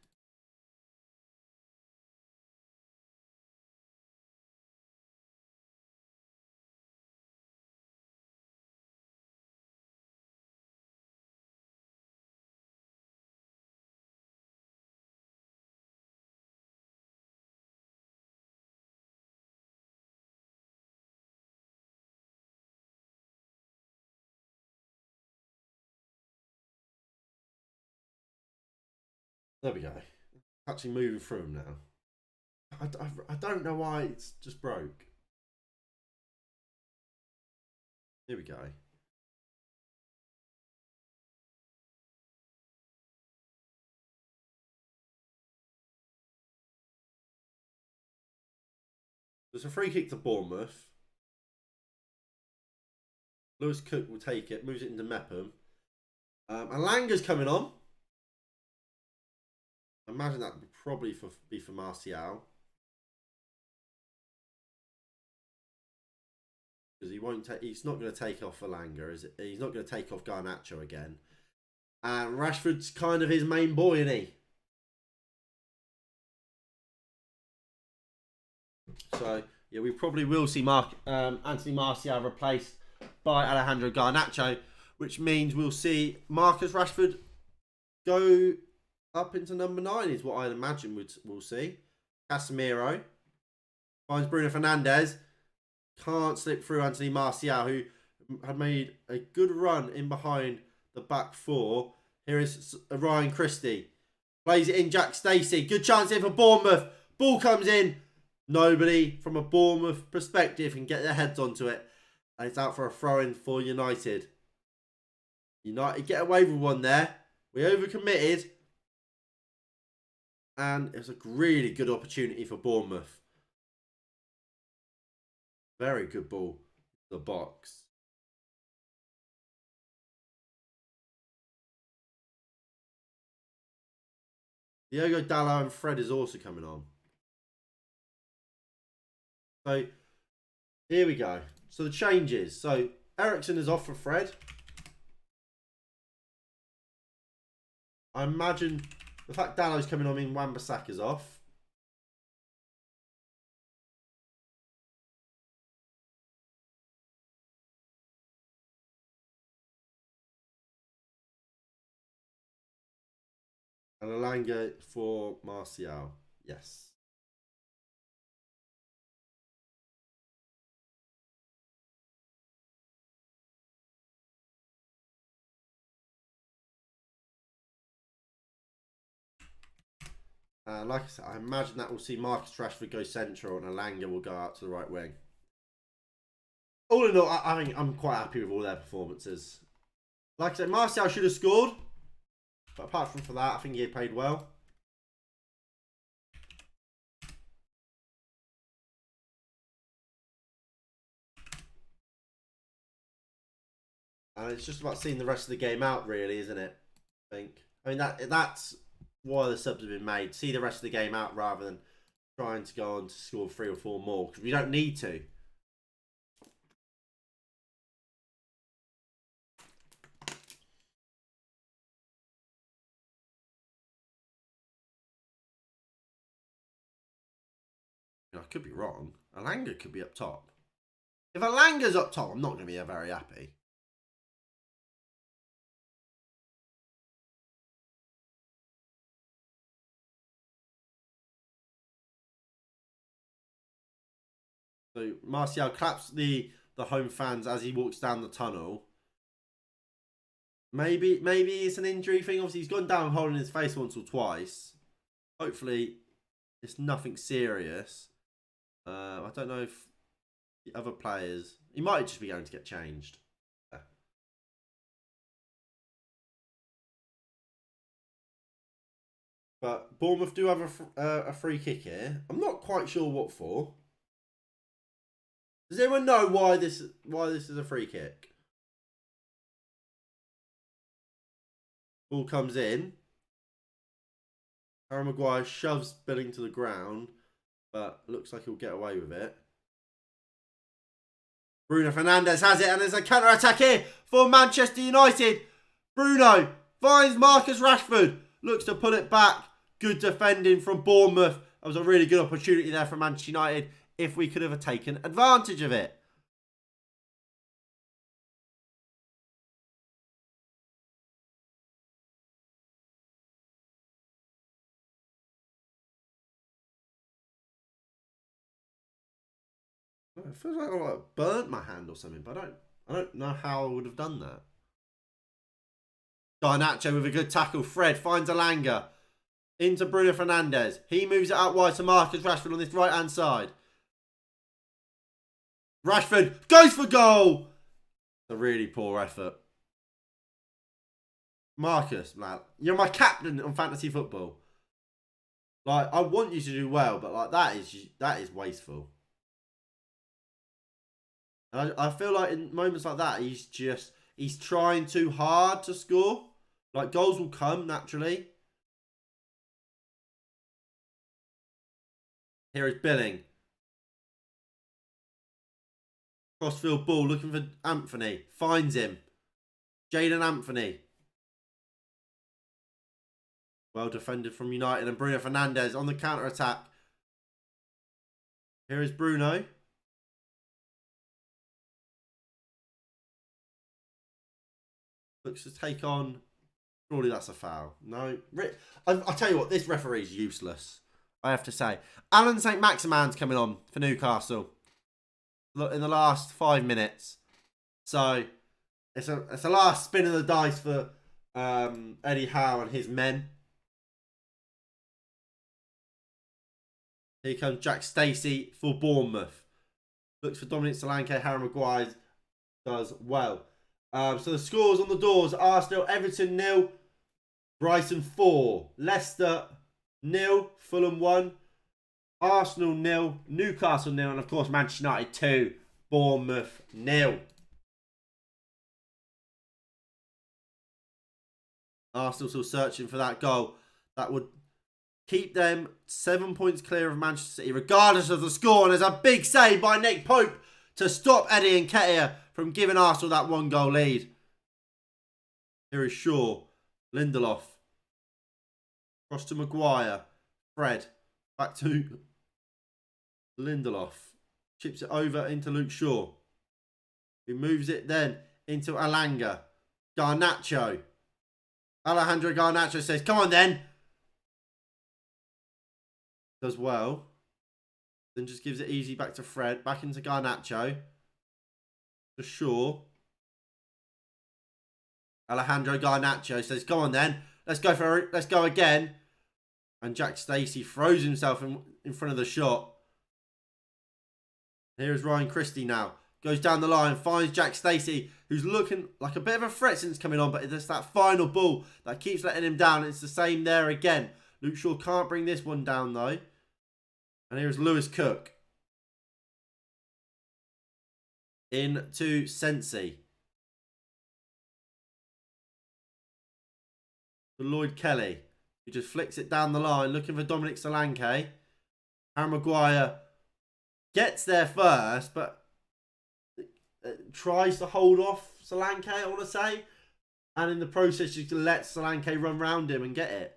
There we go. Actually moving through them now. I don't know why it's just broke. Here we go. There's a free kick to Bournemouth. Lewis Cook will take it, moves it into Mepham. And Langer's coming on. I imagine that would probably be for Martial. Because he won't take. He's not going to take off Alanga, is it? He's not going to take off Garnacho again. And Rashford's kind of his main boy, isn't he? So yeah, we probably will see Anthony Martial replaced by Alejandro Garnacho, which means we'll see Marcus Rashford go up into number 9. Is what I'd imagine we'll see. Casemiro finds Bruno Fernandes. Can't slip through Anthony Martial, who had made a good run in behind the back four. Here is Ryan Christie. Plays it in Jack Stacey. Good chance here for Bournemouth. Ball comes in. Nobody from a Bournemouth perspective can get their heads onto it. And it's out for a throw-in for United. United get away with one there. We overcommitted. And it's a really good opportunity for Bournemouth. Very good ball. The box. Diogo Dalot and Fred is also coming on. So, here we go. So, the changes. So, Eriksen is off for Fred. I imagine the fact Dalot's coming on means Wan-Bissaka's off. And Alanga for Martial. Yes. Like I said, I imagine that we'll see Marcus Rashford go central and Alanga will go out to the right wing. All in all, I think I'm quite happy with all their performances. Like I said, Martial should have scored. But apart from that, I think he played well. And it's just about seeing the rest of the game out, really, isn't it? I mean, that's why the subs have been made. See the rest of the game out rather than trying to go on to score 3 or 4 more. Because we don't need to. I could be wrong. Alanga could be up top. If Alanga's up top, I'm not going to be very happy. So Martial claps the home fans as he walks down the tunnel. Maybe it's an injury thing. Obviously, he's gone down holding his face once or twice. Hopefully, it's nothing serious. I don't know if the other players... He might just be going to get changed. But Bournemouth do have a free kick here. I'm not quite sure what for. Does anyone know why this is a free kick? Ball comes in. Harry Maguire shoves Billing to the ground, but looks like he'll get away with it. Bruno Fernandes has it, and there's a counter-attack here for Manchester United. Bruno finds Marcus Rashford. Looks to pull it back. Good defending from Bournemouth. That was a really good opportunity there for Manchester United if we could have taken advantage of it. It feels like I burnt my hand or something, but I don't know how I would have done that. Garnacho with a good tackle. Fred finds Alanga. Into Bruno Fernandes. He moves it out wide to Marcus Rashford on this right-hand side. Rashford goes for goal. A really poor effort. Marcus, lad, you're my captain on fantasy football. Like, I want you to do well, but like that is wasteful. And I feel like in moments like that, he's trying too hard to score. Like, goals will come naturally. Here is Billing. Crossfield ball looking for Anthony. Finds him. Jaden Anthony. Well defended from United, and Bruno Fernandes on the counter-attack. Here is Bruno. Looks to take on... Surely that's a foul. No. I'll tell you what, this referee is useless. I have to say. Alan St. Maximan's coming on for Newcastle. Look, in the last 5 minutes. So, it's a last spin of the dice for Eddie Howe and his men. Here comes Jack Stacey for Bournemouth. Looks for Dominic Solanke. Harry Maguire does well. So the scores on the doors are still Everton 0, Brighton 4, Leicester 0, Fulham 1, Arsenal 0, Newcastle 0, and of course Manchester United 2, Bournemouth 0. Arsenal still searching for that goal. That would keep them 7 points clear of Manchester City, regardless of the score. And there's a big save by Nick Pope to stop Eddie Nketiah from giving Arsenal that 1-goal lead. Here is Shaw. Lindelof. Cross to Maguire. Fred. Back to Lindelof. Chips it over into Luke Shaw. Who moves it then into Alanga. Garnacho. Alejandro Garnacho says, come on then. Does well. Then just gives it easy back to Fred. Back into Garnacho. To Shaw. Alejandro Garnacho says, come on then. Let's go again. And Jack Stacey throws himself in front of the shot. Here's Ryan Christie now. Goes down the line. Finds Jack Stacey, who's looking like a bit of a threat since coming on. But it's that final ball that keeps letting him down. It's the same there again. Luke Shaw can't bring this one down though. And here's Lewis Cook. Into Sensi. To Lloyd Kelly. He just flicks it down the line. Looking for Dominic Solanke. Harry Maguire gets there first. But tries to hold off Solanke, I want to say. And in the process, just lets Solanke run round him and get it.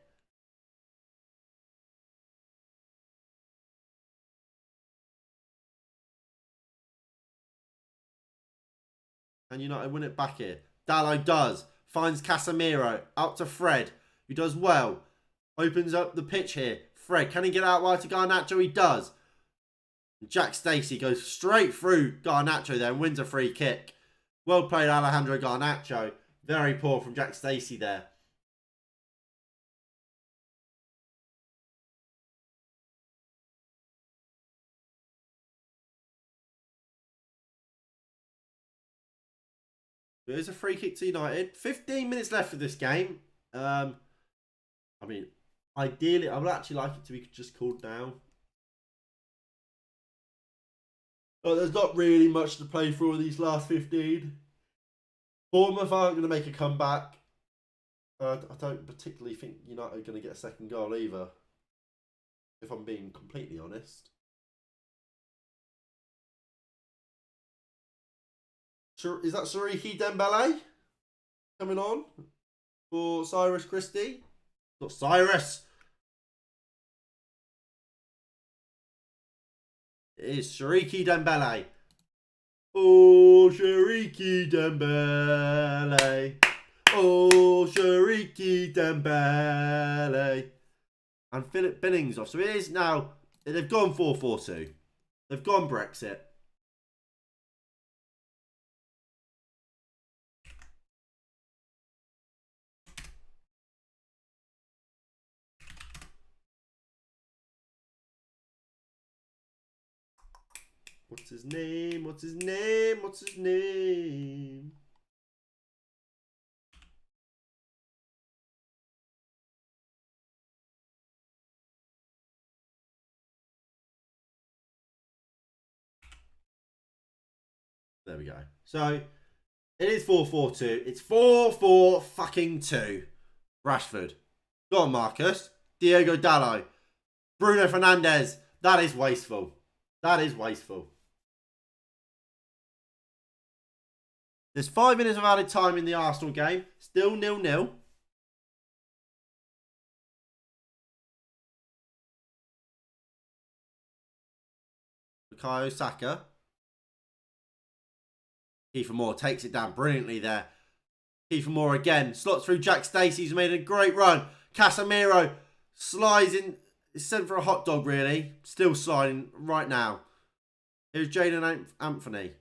And United win it back here. Dalot does. Finds Casemiro. Out to Fred, who does well. Opens up the pitch here. Fred, can he get out wide to Garnacho? He does. Jack Stacey goes straight through Garnacho there and wins a free kick. Well played, Alejandro Garnacho. Very poor from Jack Stacey there. There's a free kick to United. 15 minutes left of this game. I mean, ideally, I would actually like it to be just called now. But there's not really much to play for in these last 15. Bournemouth aren't going to make a comeback. I don't particularly think United are going to get a second goal either, if I'm being completely honest. Is that Siriki Dembele coming on for Cyrus Christie? Not Cyrus. It is Siriki Dembele. Oh, Siriki Dembele. Oh, Siriki Dembele. And Philip Billings off. So it is now, they've gone 4-4-2. They've gone Brexit. What's his name? What's his name? What's his name? There we go. So, it is 4-4-2. It's 4-4-2. Rashford. Go on, Marcus. Diogo Dalot. Bruno Fernandes. That is wasteful. That is wasteful. There's 5 minutes of added time in the Arsenal game. Still 0-0. Bukayo Saka. Kiefer Moore takes it down brilliantly there. Kiefer Moore again. Slots through Jack Stacey. He's made a great run. Casemiro slides in. It's sent for a hot dog, really. Still sliding right now. Here's Jadon Anthony.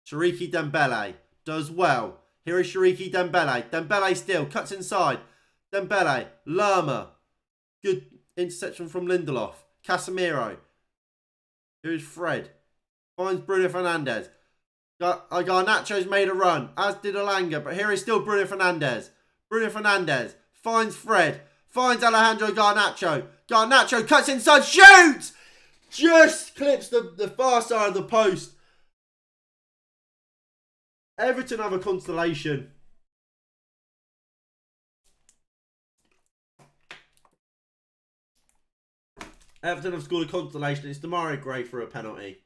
Shariki Dembele does well. Here is Shariki Dembele. Dembele still cuts inside. Dembele. Lerma. Good interception from Lindelof. Casemiro. Here's Fred. Finds Bruno Fernandes. Garnacho's made a run, as did Alanga, but here is still Bruno Fernandes. Bruno Fernandes finds Fred. Finds Alejandro Garnacho. Garnacho cuts inside. Shoots! Just clips the far side of the post. Everton have a constellation. Everton have scored a constellation. It's Demarai Gray for a penalty.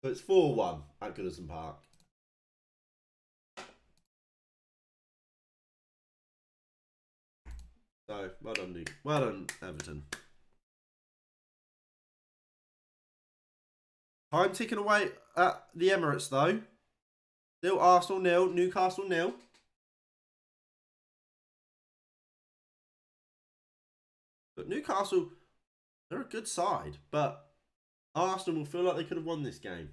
So it's 4-1 at Goodison Park. So, well done, Luke. Well done, Everton. Time ticking away at the Emirates, though. Still Arsenal 0, Newcastle 0. But Newcastle, they're a good side. But Arsenal will feel like they could have won this game.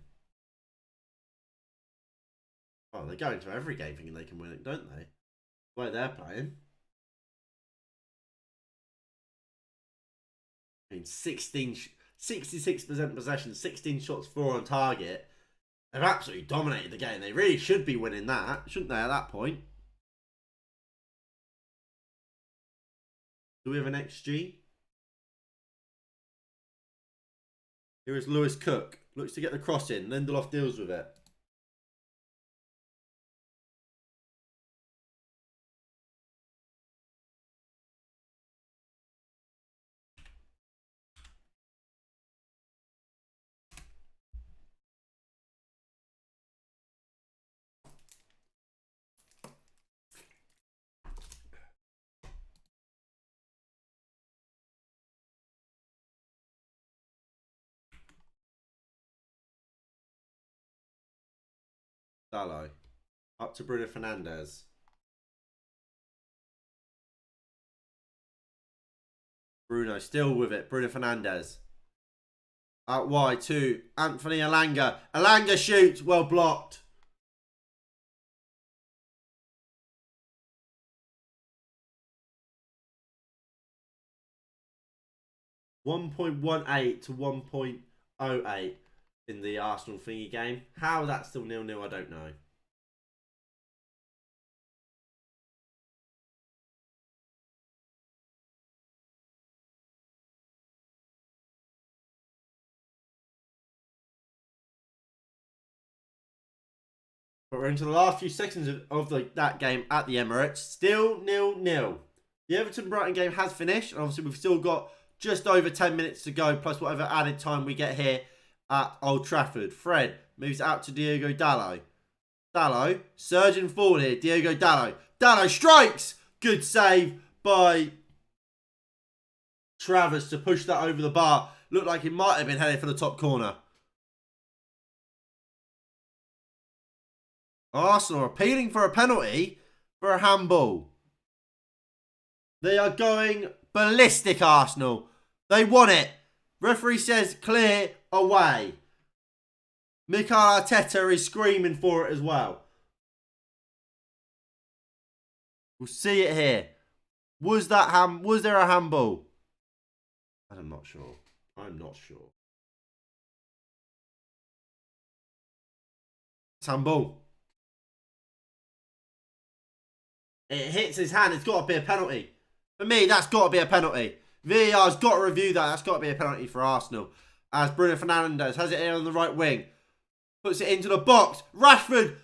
Oh, they go into every game thinking they can win it, don't they? The way they're playing. I mean, 66% possession, 16 shots, 4 on target. They've absolutely dominated the game. They really should be winning that, shouldn't they, at that point? Do we have an XG? Here is Lewis Cook. Looks to get the cross in. Lindelof deals with it. Dalot. Up to Bruno Fernandes. Bruno still with it. Bruno Fernandes. Out wide to Anthony Alanga. Alanga shoots. Well blocked. .18 to 1.08 in the Arsenal thingy game. How that's still 0-0, I don't know. But we're into the last few seconds of that game at the Emirates. Still 0-0. The Everton-Brighton game has finished. And obviously, we've still got just over 10 minutes to go, plus whatever added time we get here at Old Trafford. Fred moves out to Diogo Dalot. Dalot surging forward here. Diogo Dalot. Dalot strikes! Good save by Travers to push that over the bar. Looked like it might have been headed for the top corner. Arsenal appealing for a penalty for a handball. They are going ballistic, Arsenal. They want it. Referee says clear away. Mikel Arteta is screaming for it as well. We'll see it here. Was there a handball? I'm not sure. I'm not sure. It's handball. It hits his hand. It's got to be a penalty. For me, that's got to be a penalty. VAR's got to review that. That's got to be a penalty for Arsenal. As Bruno Fernandes has it in on the right wing. Puts it into the box. Rashford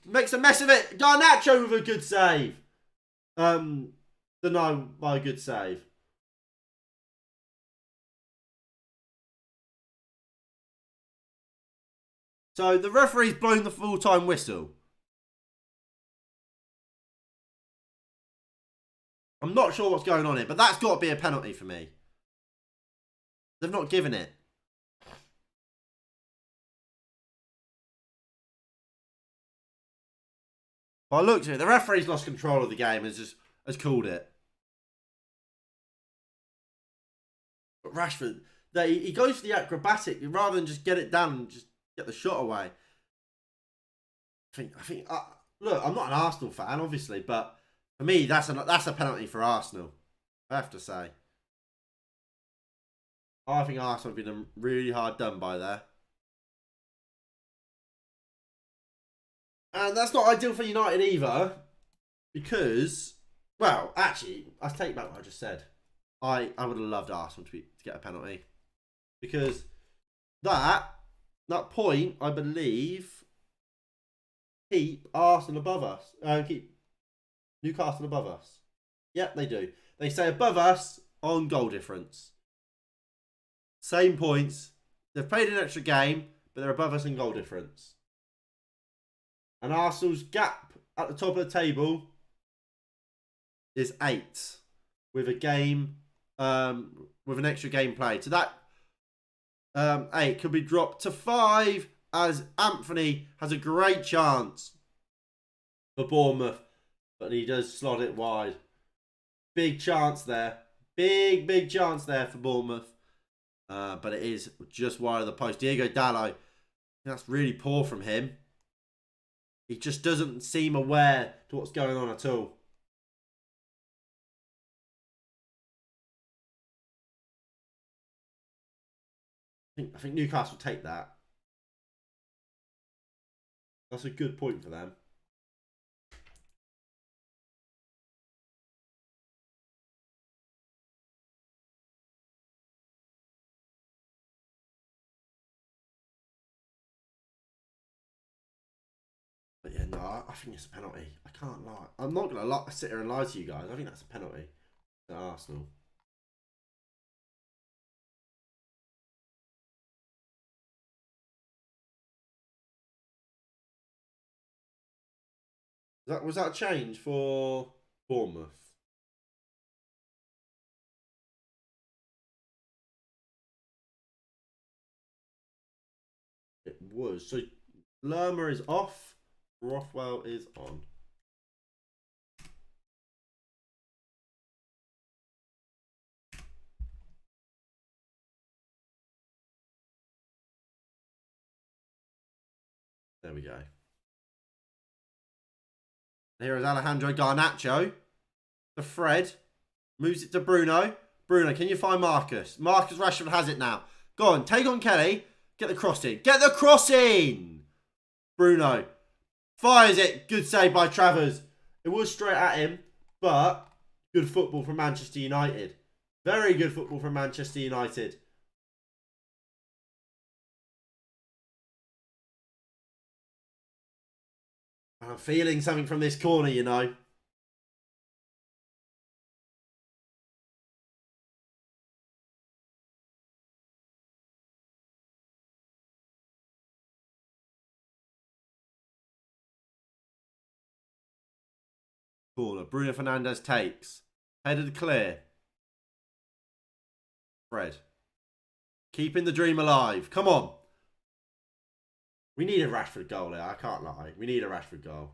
makes a mess of it. Garnacho with a good save. The Denied by a good save. So the referee's blown the full-time whistle. I'm not sure what's going on here, but that's got to be a penalty for me. They've not given it. By the looks of it, the referee's lost control of the game and has called it. But Rashford, he goes for the acrobatic rather than just get it down and just get the shot away. Look, I'm not an Arsenal fan, obviously, but for me, that's a penalty for Arsenal. I have to say. I think Arsenal have been really hard done by there. And that's not ideal for United either. Because, well, actually, I take back what I just said. I would have loved Arsenal to get a penalty. Because that point, I believe, keep Arsenal above us. Keep Newcastle above us. Yep, they do. They stay above us on goal difference. Same points. They've played an extra game, but they're above us in goal difference. And Arsenal's gap at the top of the table is 8 with a game, with an extra game played. So that 8 could be dropped to 5 as Anthony has a great chance for Bournemouth, but he does slot it wide. Big chance there. Big chance there for Bournemouth. But it is just wide of the post. Diego Dallo, that's really poor from him. He just doesn't seem aware to what's going on at all. I think Newcastle take that. That's a good point for them. But yeah, no, I think it's a penalty. I can't lie. I'm not going to sit here and lie to you guys. I think that's a penalty to Arsenal. Was that a change for Bournemouth? It was. So Lerma is off. Rothwell is on. There we go. Here is Alejandro Garnacho. To Fred. Moves it to Bruno. Bruno, can you find Marcus? Marcus Rashford has it now. Go on, take on Kelly. Get the cross in. Get the cross in! Bruno. Fires it. Good save by Travers. It was straight at him, but good football from Manchester United. Very good football from Manchester United. I'm feeling something from this corner, you know. Corner. Bruno Fernandes takes. Headed clear. Fred. Keeping the dream alive. Come on. We need a Rashford goal here. I can't lie. We need a Rashford goal.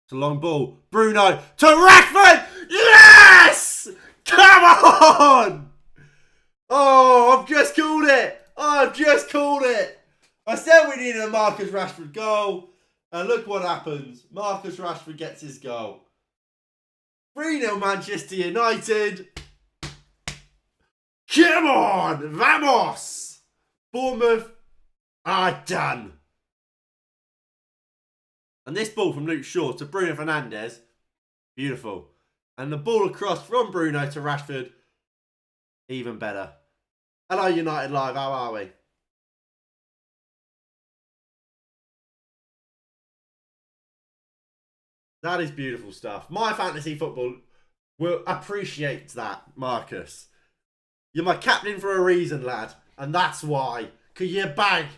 It's a long ball. Bruno to Rashford. Yes! Come on! Oh, I've just called it. I've just called it. I said we needed a Marcus Rashford goal. And look what happens. Marcus Rashford gets his goal. 3-0 Manchester United. Come on. Vamos. Bournemouth are done. And this ball from Luke Shaw to Bruno Fernandes. Beautiful. And the ball across from Bruno to Rashford. Even better. Hello United Live. How are we? That is beautiful stuff. My fantasy football will appreciate that, Marcus. You're my captain for a reason, lad. And that's why. Because you bag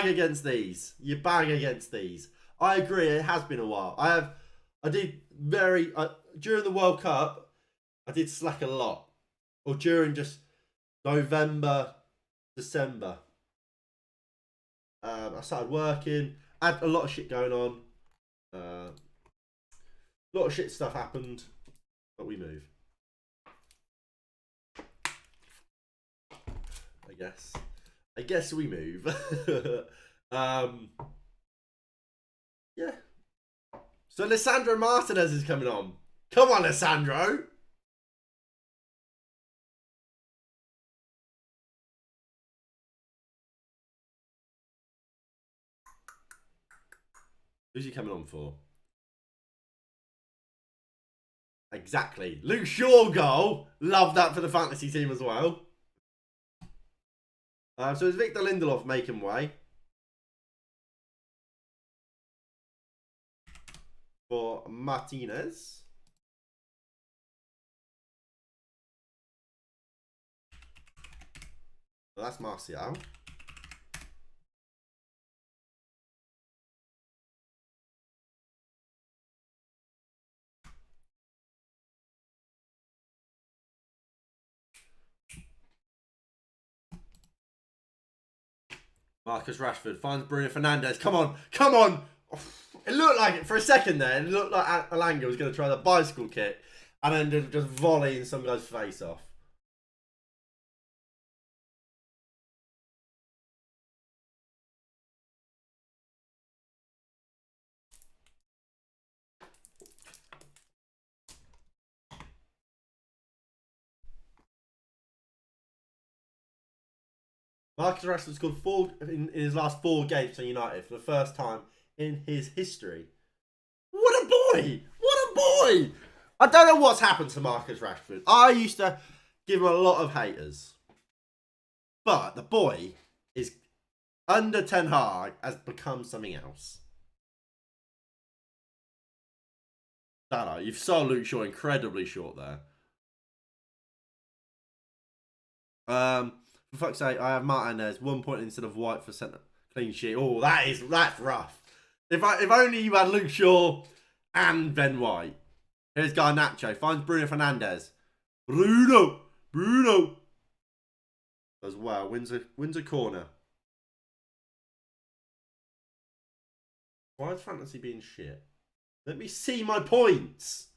against these. You bag against these. I agree, it has been a while. During the World Cup, I did slack a lot. Or during just November, December. I started working. I had a lot of shit going on. A lot of shit stuff happened. But we move. I guess we move. Yeah. So Lisandro Martinez is coming on. Come on, Lisandro. Who's he coming on for? Exactly. Luke Shaw goal. Love that for the fantasy team as well. So it's Victor Lindelof making way for Martinez. So that's Martial. Marcus Rashford finds Bruno Fernandes. Come on, come on. It looked like it for a second there. It looked like Alanga was going to try the bicycle kick and ended up just volleying some guy's face off. Marcus Rashford scored 4 in his last 4 games for United for the first time in his history. What a boy! What a boy! I don't know what's happened to Marcus Rashford. I used to give him a lot of haters. But the boy is under Ten Hag has become something else. Salah, you've saw Luke Shaw incredibly short there. For fuck's sake, I have Martinez 1 point instead of White for centre clean sheet. Oh, that's rough. If only you had Luke Shaw and Ben White. Here's Garnacho. Finds Bruno Fernandes. Bruno as well. Wins a corner. Why is fantasy being shit? Let me see my points.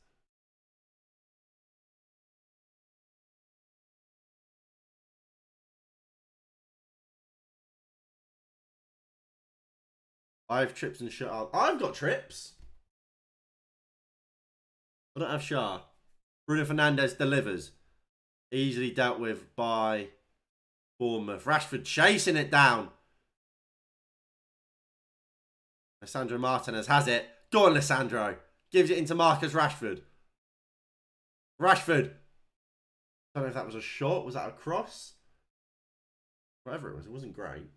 I have trips and Shah. I've got trips. I don't have Shah. Bruno Fernandes delivers. Easily dealt with by Bournemouth. Rashford chasing it down. Lisandro Martinez has it. Go on, Lisandro. Gives it into Marcus Rashford. Rashford. I don't know if that was a shot. Was that a cross? Whatever it wasn't great.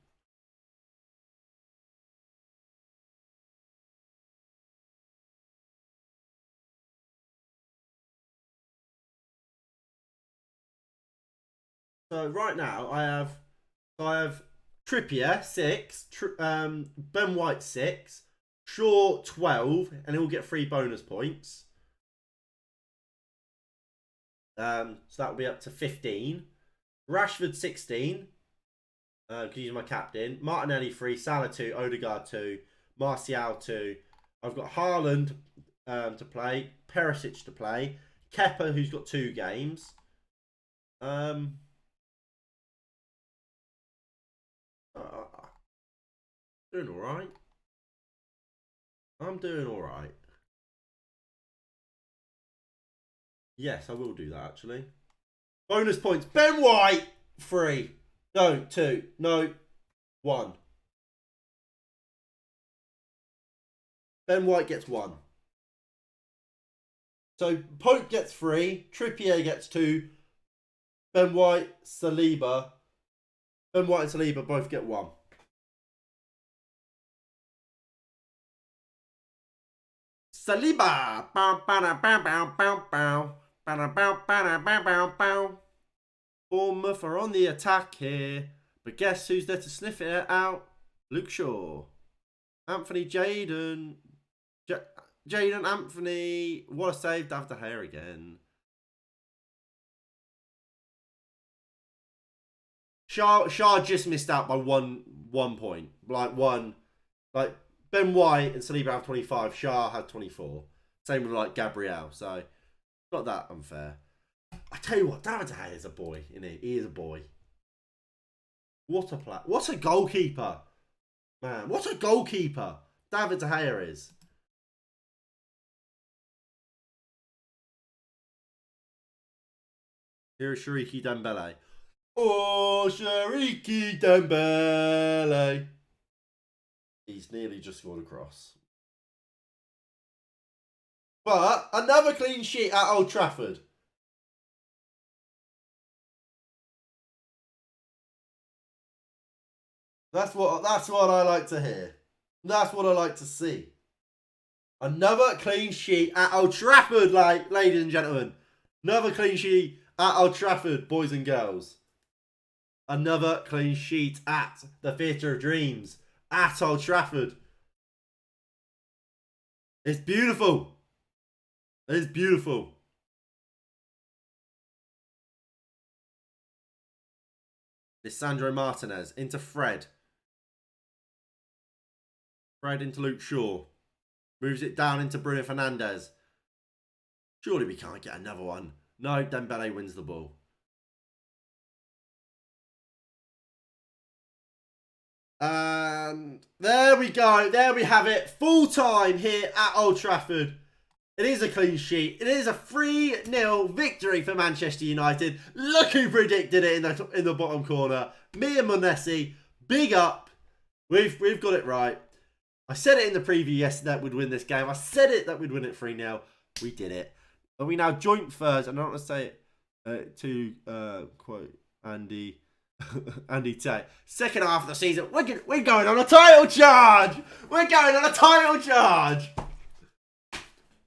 So right now I have Trippier 6, Ben White 6, Shaw 12, and he'll get 3 bonus points. So that will be up to 15. Rashford 16. Because he's my captain. Martinelli 3, Salah 2, Odegaard 2, Martial 2. I've got Haaland to play, Perisic to play, Kepa who's got 2 games. Doing alright. I'm doing alright. Yes, I will do that actually. Bonus points. Ben White 3. No, 2. No, 1. Ben White gets 1. So Pope gets 3. Trippier gets 2. Ben White, Saliba. Ben White and Saliba both get 1. Saliba. Bow, bow, bow, bow, bow, bow. Bow, bow, bow, bow, bow, bow. Bournemouth are on the attack here. But guess who's there to sniff it out? Luke Shaw. Anthony Jaden. Jaden Anthony. What a save. David De Gea again. Shaw just missed out by one point. Like Ben White and Saliba have 25. Shaw had 24. Same with like Gabriel. So not that unfair. I tell you what, David De Gea is a boy, isn't he? He is a boy. What a player. What a goalkeeper. Man, what a goalkeeper David De Gea is. Here is Shariki Dembele. Oh, Shariki Dembele. He's nearly just scored a cross. But another clean sheet at Old Trafford. That's what I like to hear. That's what I like to see. Another clean sheet at Old Trafford, like, ladies and gentlemen. Another clean sheet at Old Trafford, boys and girls. Another clean sheet at the Theatre of Dreams at Old Trafford. It's beautiful. It's beautiful. Lisandro Martinez into Fred. Fred into Luke Shaw. Moves it down into Bruno Fernandes. Surely we can't get another one. No, Dembele wins the ball. And there we go. There we have it. Full time here at Old Trafford. It is a clean sheet. It is a 3-0 victory for Manchester United. Look who predicted it in the bottom corner. Me and Monesi. Big up. We've got it right. I said it in the preview yesterday that we'd win this game. I said it that we'd win it 3-0. We did it. And we now joint third. And I don't want to say it to quote Andy Tate. Second half of the season, we're going on a title charge. We're going on a title charge.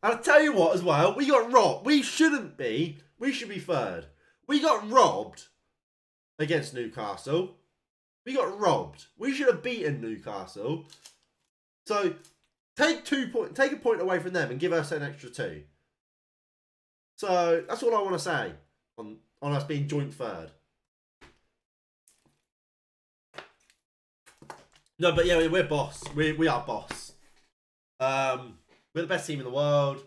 And I'll tell you what as well, we got robbed. We shouldn't be. We should be third. We got robbed against Newcastle. We got robbed. We should have beaten Newcastle. So take a point away from them and give us an extra 2. So that's all I want to say on us being joint third. No, but yeah, we're boss. We are boss. We're the best team in the world.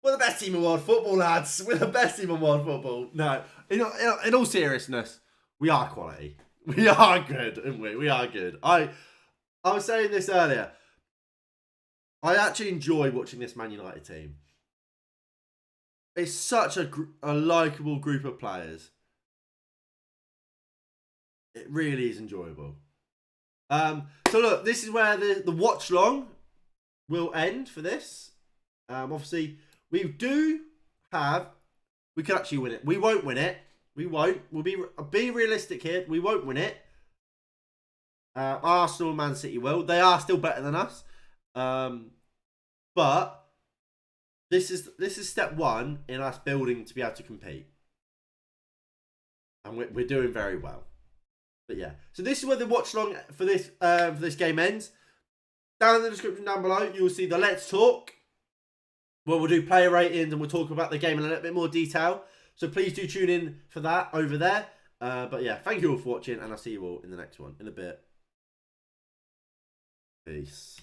We're the best team in world football, lads. We're the best team in world football. No, in all seriousness, we are quality. We are good, aren't we? We are good. I was saying this earlier. I actually enjoy watching this Man United team. It's such a likeable group of players. It really is enjoyable. So look, this is where the watch long will end for this. Obviously, we could actually win it. We won't win it. We won't. We'll be realistic here. We won't win it. Arsenal and Man City will. They are still better than us. But this is step 1 in us building to be able to compete. And we're doing very well. But yeah. So this is where the watch long for this game ends. Down in the description down below, you will see the Let's Talk, where we'll do player ratings and we'll talk about the game in a little bit more detail. So please do tune in for that over there. But yeah, thank you all for watching, and I'll see you all in the next one in a bit. Peace.